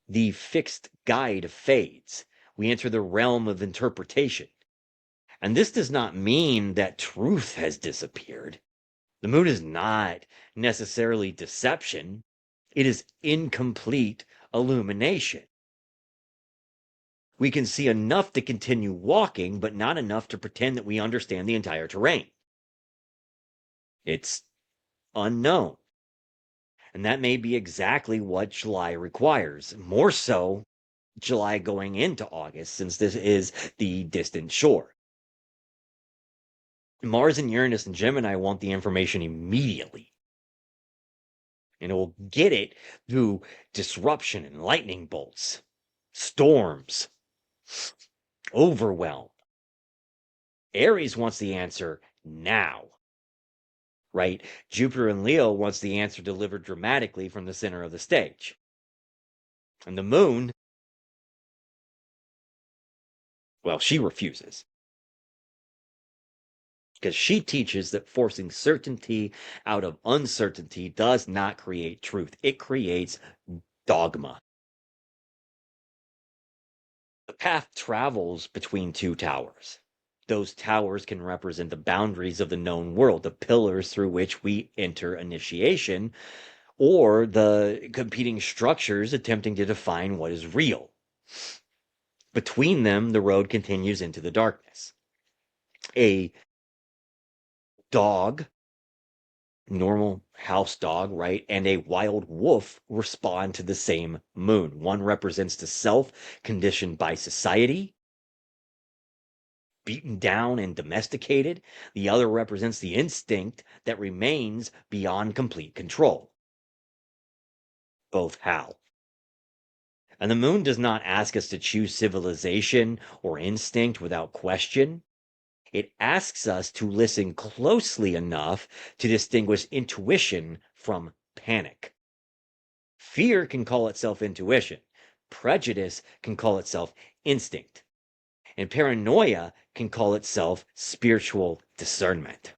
The fixed guide fades. We enter the realm of interpretation. And this does not mean that truth has disappeared. The moon is not necessarily deception. It is incomplete illumination. We can see enough to continue walking, but not enough to pretend that we understand the entire terrain. It's unknown. And that may be exactly what July requires. More so, July going into August, since this is the distant shore. Mars and Uranus and Gemini want the information immediately. And it will get it through disruption and lightning bolts, storms, overwhelm. Aries wants the answer now, right? Jupiter and Leo wants the answer delivered dramatically from the center of the stage. And the moon, well, she refuses. Because she teaches that forcing certainty out of uncertainty does not create truth. It creates dogma. The path travels between two towers. Those towers can represent the boundaries of the known world, the pillars through which we enter initiation, or the competing structures attempting to define what is real. Between them, the road continues into the darkness. A dog, normal house dog, right, and a wild wolf respond to the same moon. One represents the self conditioned by society, beaten down and domesticated. The other represents the instinct that remains beyond complete control. Both howl. And the moon does not ask us to choose civilization or instinct without question. It asks us to listen closely enough to distinguish intuition from panic. Fear can call itself intuition. Prejudice can call itself instinct. And paranoia can call itself spiritual discernment.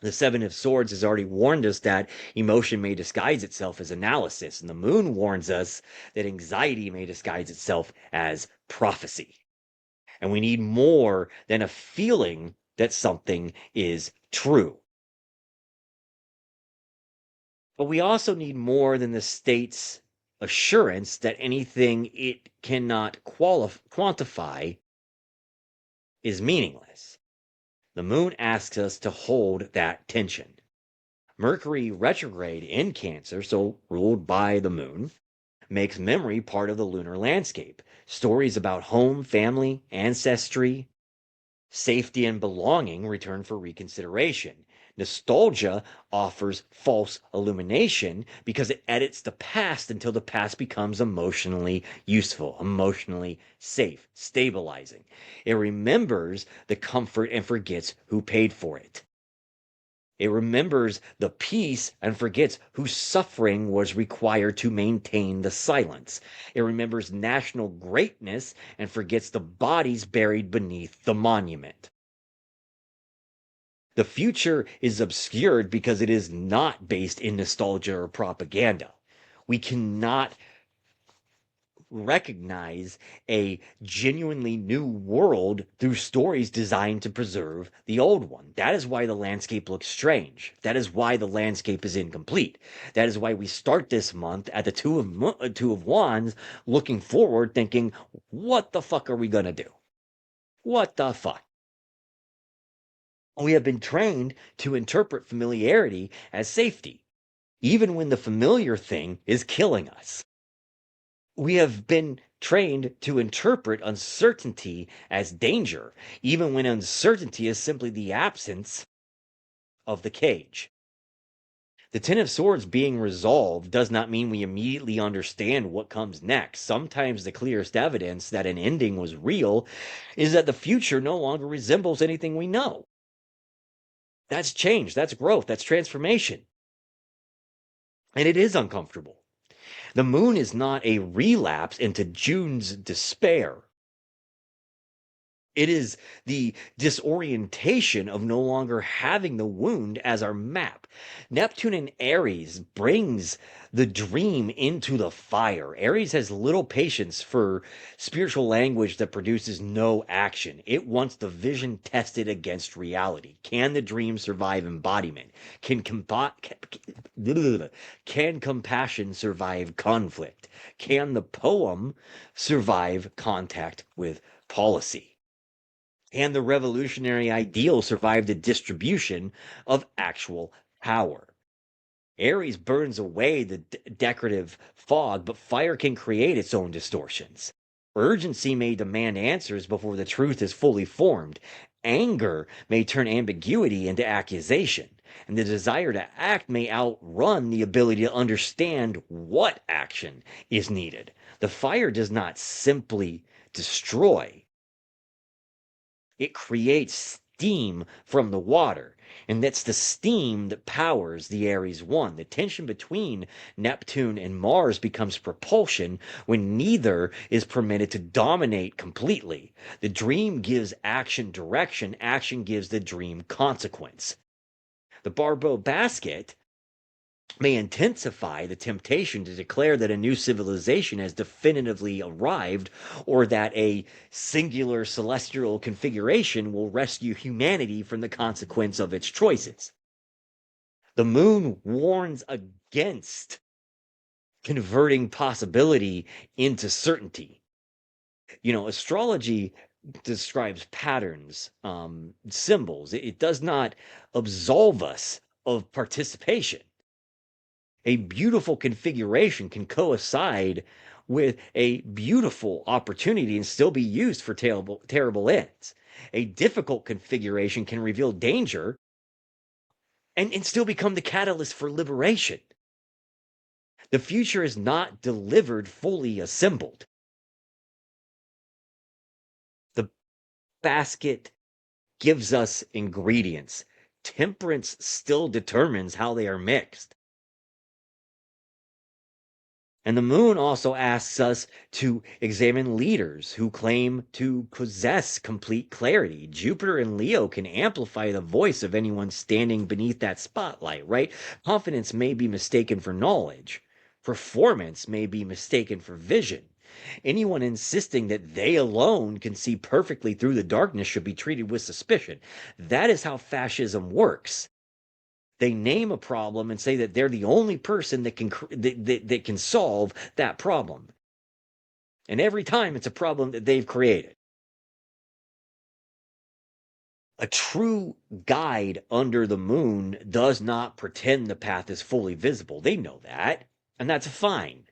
The Seven of Swords has already warned us that emotion may disguise itself as analysis, and the moon warns us that anxiety may disguise itself as prophecy. And we need more than a feeling that something is true. But we also need more than the state's assurance that anything it cannot quantify is meaningless. The moon asks us to hold that tension. Mercury retrograde in Cancer, so ruled by the moon, makes memory part of the lunar landscape. Stories about home, family, ancestry, safety, and belonging return for reconsideration. Nostalgia offers false illumination because it edits the past until the past becomes emotionally useful, emotionally safe, stabilizing. It remembers the comfort and forgets who paid for it. It remembers the peace and forgets whose suffering was required to maintain the silence. It remembers national greatness and forgets the bodies buried beneath the monument. The future is obscured because it is not based in nostalgia or propaganda. We cannot recognize a genuinely new world through stories designed to preserve the old one. That is why the landscape looks strange. That is why the landscape is incomplete. That is why we start this month at the Two of Wands, looking forward, thinking, what the fuck are we gonna do? What the fuck? We have been trained to interpret familiarity as safety, even when the familiar thing is killing us. We have been trained to interpret uncertainty as danger, even when uncertainty is simply the absence of the cage. The Ten of Swords being resolved does not mean we immediately understand what comes next. Sometimes the clearest evidence that an ending was real is that the future no longer resembles anything we know. That's change, that's growth, that's transformation. And it is uncomfortable. The moon is not a relapse into June's despair. It is the disorientation of no longer having the wound as our map. Neptune in Aries brings the dream into the fire. Aries has little patience for spiritual language that produces no action. It wants the vision tested against reality. Can the dream survive embodiment? Can compassion survive conflict? Can the poem survive contact with policy? And the revolutionary ideal survived the distribution of actual power. Aries burns away the decorative fog, but fire can create its own distortions. Urgency may demand answers before the truth is fully formed. Anger may turn ambiguity into accusation, and the desire to act may outrun the ability to understand what action is needed. The fire does not simply destroy, it creates steam from the water. And that's the steam that powers the Aries 1. The tension between Neptune and Mars becomes propulsion when neither is permitted to dominate completely. The dream gives action direction, action gives the dream consequence. The Barbeau basket may intensify the temptation to declare that a new civilization has definitively arrived, or that a singular celestial configuration will rescue humanity from the consequence of its choices. The moon warns against converting possibility into certainty. Astrology describes patterns, symbols. It does not absolve us of participation. A beautiful configuration can coincide with a beautiful opportunity and still be used for terrible ends. A difficult configuration can reveal danger and still become the catalyst for liberation. The future is not delivered fully assembled. The basket gives us ingredients. Temperance still determines how they are mixed. And the moon also asks us to examine leaders who claim to possess complete clarity. Jupiter and Leo can amplify the voice of anyone standing beneath that spotlight, right? Confidence may be mistaken for knowledge. Performance may be mistaken for vision. Anyone insisting that they alone can see perfectly through the darkness should be treated with suspicion. That is how fascism works. They name a problem and say that they're the only person that can solve that problem. And every time it's a problem that they've created. A true guide under the moon does not pretend the path is fully visible. They know that, and that's fine.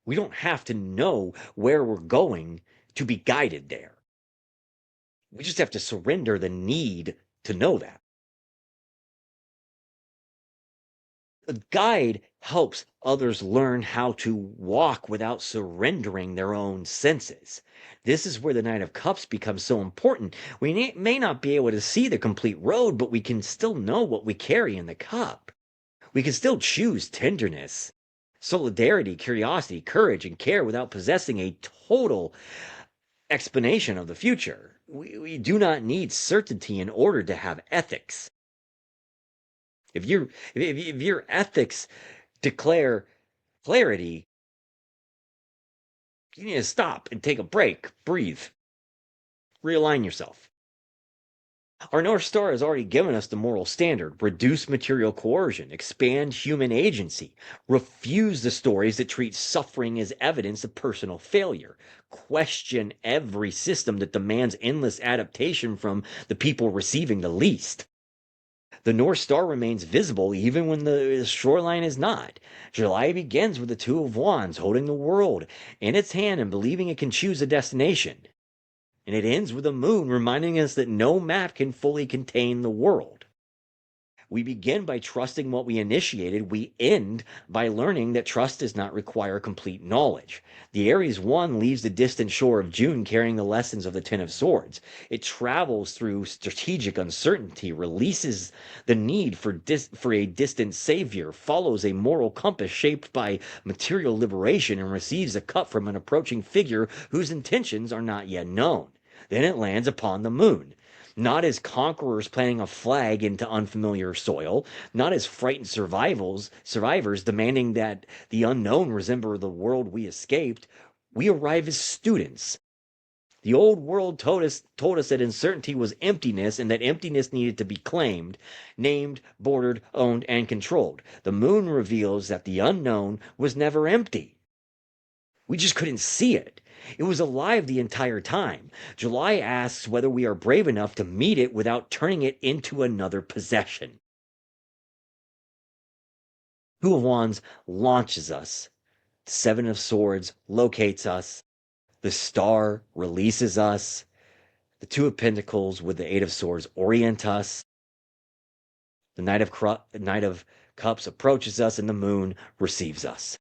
We don't have to know where we're going to be guided there. We just have to surrender the need to know that. A guide helps others learn how to walk without surrendering their own senses. This is where the Knight of Cups becomes so important. We may not be able to see the complete road, but we can still know what we carry in the cup. We can still choose tenderness, solidarity, curiosity, courage, and care without possessing a total explanation of the future. We do not need certainty in order to have ethics. If your ethics declare clarity, you need to stop and take a break, breathe, realign yourself. Our North Star has already given us the moral standard: reduce material coercion, expand human agency, refuse the stories that treat suffering as evidence of personal failure, question every system that demands endless adaptation from the people receiving the least. The North Star remains visible even when the shoreline is not. July begins with the Two of Wands holding the world in its hand and believing it can choose a destination. And it ends with the moon reminding us that no map can fully contain the world. We begin by trusting what we initiated. We end by learning that trust does not require complete knowledge. The Aries 1 leaves the distant shore of June carrying the lessons of the Ten of Swords. It travels through strategic uncertainty, releases the need for a distant savior, follows a moral compass shaped by material liberation, and receives a cut from an approaching figure whose intentions are not yet known. Then it lands upon the moon. Not as conquerors planting a flag into unfamiliar soil, not as frightened survivors demanding that the unknown resemble the world we escaped. We arrive as students. The old world told us that uncertainty was emptiness and that emptiness needed to be claimed, named, bordered, owned, and controlled. The moon reveals that the unknown was never empty. We just couldn't see it. It was alive the entire time. July asks whether we are brave enough to meet it without turning it into another possession. Two of Wands launches us. Seven of Swords locates us. The Star releases us. The Two of Pentacles with the Eight of Swords orient us. The Knight of Cups approaches us, and the Moon receives us.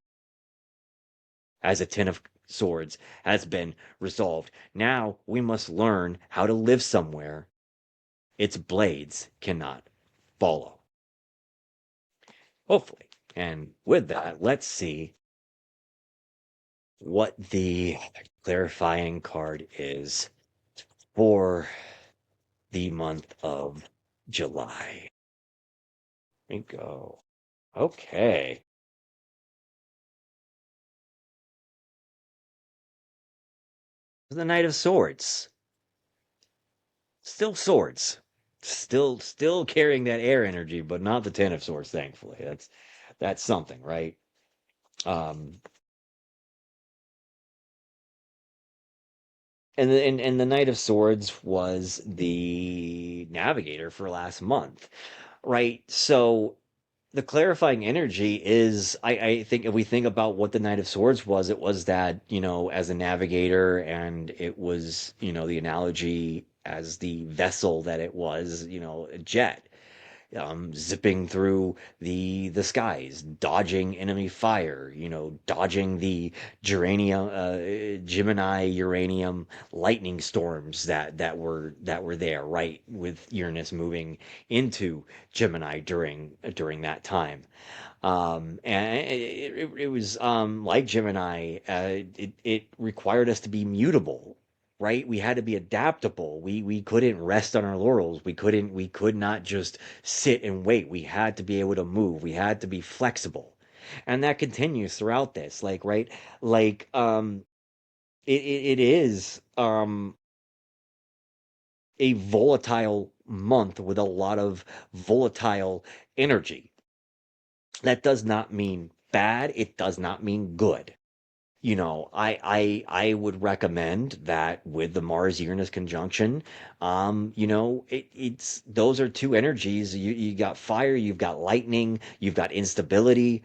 As a Ten of Swords has been resolved, now we must learn how to live somewhere its blades cannot follow. Hopefully. And with that, let's see what the clarifying card is for the month of July. Here we go. Okay. The Knight of Swords. Still swords. Still carrying that air energy, but not the Ten of Swords, thankfully. That's something, right? Um and the Knight of Swords was the navigator for last month, right? So the clarifying energy is I think if we think about what the Knight of Swords was, it was that, as a navigator, and it was, the analogy as the vessel that it was, a jet, zipping through the skies, dodging enemy fire, dodging the Gemini uranium lightning storms that were there, right, with Uranus moving into Gemini during that time. And it was like Gemini. It required us to be mutable, right? We had to be adaptable. We couldn't rest on our laurels. We could not just sit and wait. We had to be able to move. We had to be flexible. And that continues throughout this. Like, right? Like, it is a volatile month with a lot of volatile energy. That does not mean bad. It does not mean good. I would recommend that with the Mars-Uranus conjunction, it's those are two energies. You got fire, you've got lightning, you've got instability.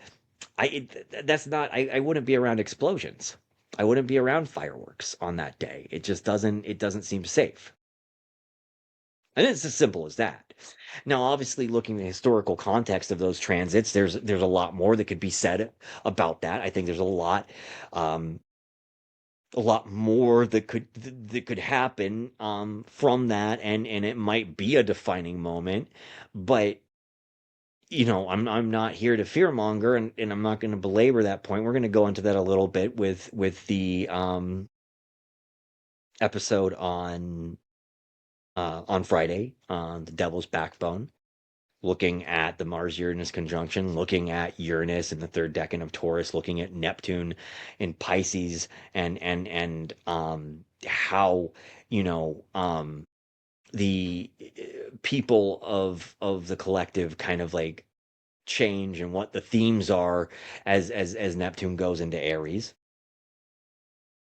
That's not. I wouldn't be around explosions. I wouldn't be around fireworks on that day. It doesn't seem safe. And it's as simple as that. Now, obviously, looking at the historical context of those transits, there's a lot more that could be said about that. I think there's um, a lot more that could happen from that, and it might be a defining moment. But I'm not here to fearmonger, and I'm not going to belabor that point. We're going to go into that a little bit with the episode on Friday on the Devil's Backbone, looking at the Mars-Uranus conjunction, looking at Uranus in the third decan of Taurus, looking at Neptune in Pisces, and how the people of the collective kind of like change, and what the themes are as Neptune goes into Aries,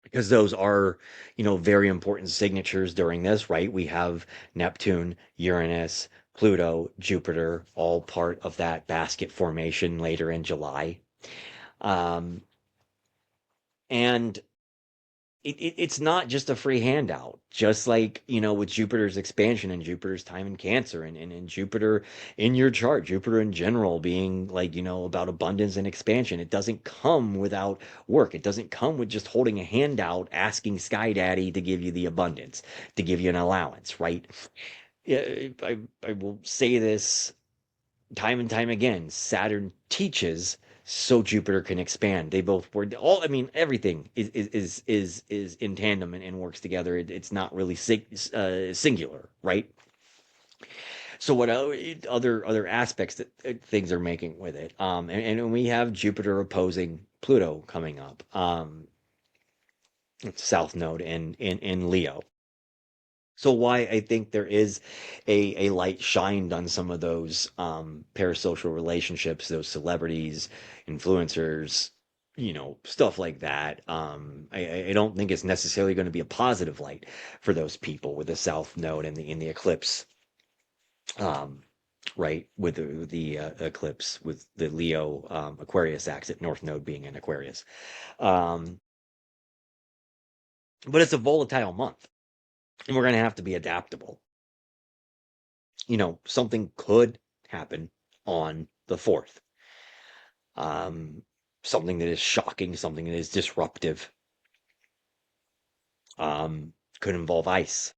because those are, very important signatures during this, right? We have Neptune, Uranus, Pluto, Jupiter, all part of that basket formation later in July. Um, and it's not just a free handout, just like, with Jupiter's expansion and Jupiter's time in Cancer, and Jupiter in your chart, Jupiter in general being like, about abundance and expansion. It doesn't come without work. It doesn't come with just holding a handout, asking Sky Daddy to give you the abundance, to give you an allowance, right? Yeah, I will say this time and time again. Saturn teaches so Jupiter can expand. They both were all. I mean, everything is in tandem and works together. It's not really singular, right? So what other aspects that things are making with it? And we have Jupiter opposing Pluto coming up. South Node in Leo. So why I think there is a light shined on some of those parasocial relationships, those celebrities, influencers, stuff like that. I don't think it's necessarily going to be a positive light for those people with the South Node and the in the eclipse, um, right? With the eclipse with the Leo Aquarius exit, North Node being in Aquarius. Um, but it's a volatile month, and we're going to have to be adaptable. Something could happen on the 4th. Um, Something that is shocking, something that is disruptive. Could involve ICE,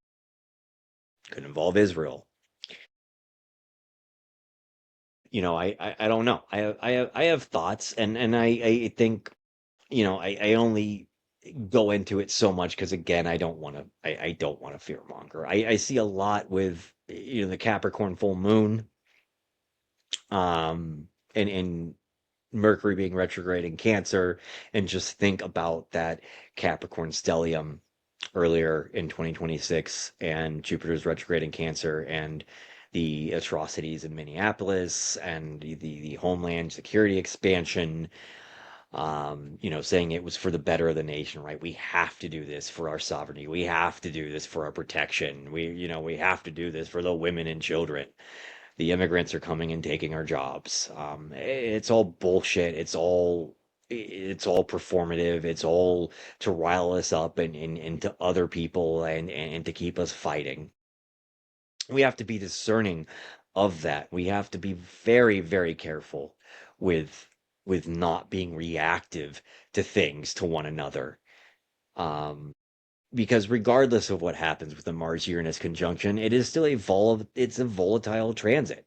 could involve Israel. I don't know. I have thoughts, and I think, I only go into it so much because again, I don't want to fear monger. I see a lot with the Capricorn full moon, and Mercury being retrograde in Cancer, and just think about that Capricorn stellium earlier in 2026 and Jupiter's retrograde in Cancer and the atrocities in Minneapolis and the Homeland Security expansion, saying it was for the better of the nation, right? We have to do this for our sovereignty. We have to do this for our protection. We have to do this for the women and children. The immigrants are coming and taking our jobs. It's all bullshit. It's all performative. It's all to rile us up and to other people and to keep us fighting. We have to be discerning of that. We have to be very, very careful with not being reactive to things to one another. Um, because regardless of what happens with the Mars-Uranus conjunction, it is still it's a volatile transit.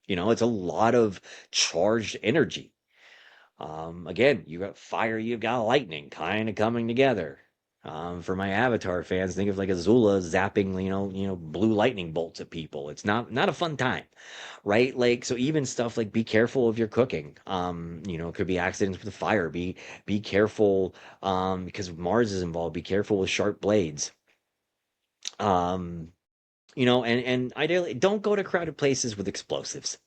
It's a lot of charged energy. Again, you got fire, you've got lightning kind of coming together. For my Avatar fans, think of like Azula zapping, blue lightning bolts at people. It's not a fun time, right? Like, so even stuff like be careful of your cooking. It could be accidents with fire. Be careful, because Mars is involved. Be careful with sharp blades. Um, and ideally, don't go to crowded places with explosives.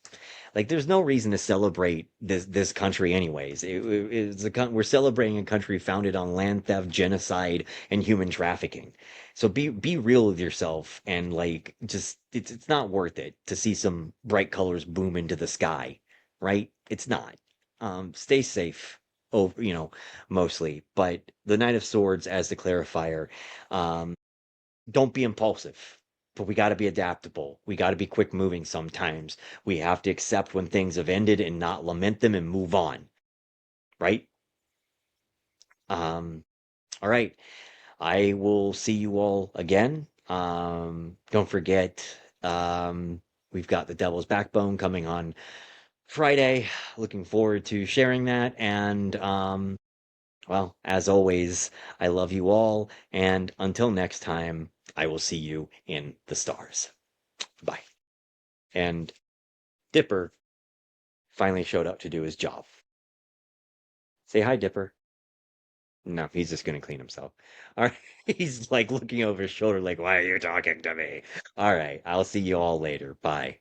Like, there's no reason to celebrate this country, anyways. We're celebrating a country founded on land theft, genocide, and human trafficking. So be real with yourself, and like, just it's not worth it to see some bright colors boom into the sky, right? It's not. Stay safe. Oh, mostly. But the Knight of Swords as the clarifier. Don't be impulsive, but we got to be adaptable. We got to be quick moving sometimes. We have to accept when things have ended and not lament them and move on, right? Um, all right. I will see you all again. Don't forget, we've got the Devil's Backbone coming on Friday. Looking forward to sharing that. And, well, as always, I love you all. And until next time, I will see you in the stars. Bye. And Dipper finally showed up to do his job. Say hi, Dipper. No, he's just gonna clean himself. All right. He's like looking over his shoulder, like, why are you talking to me? All right. I'll see you all later. Bye.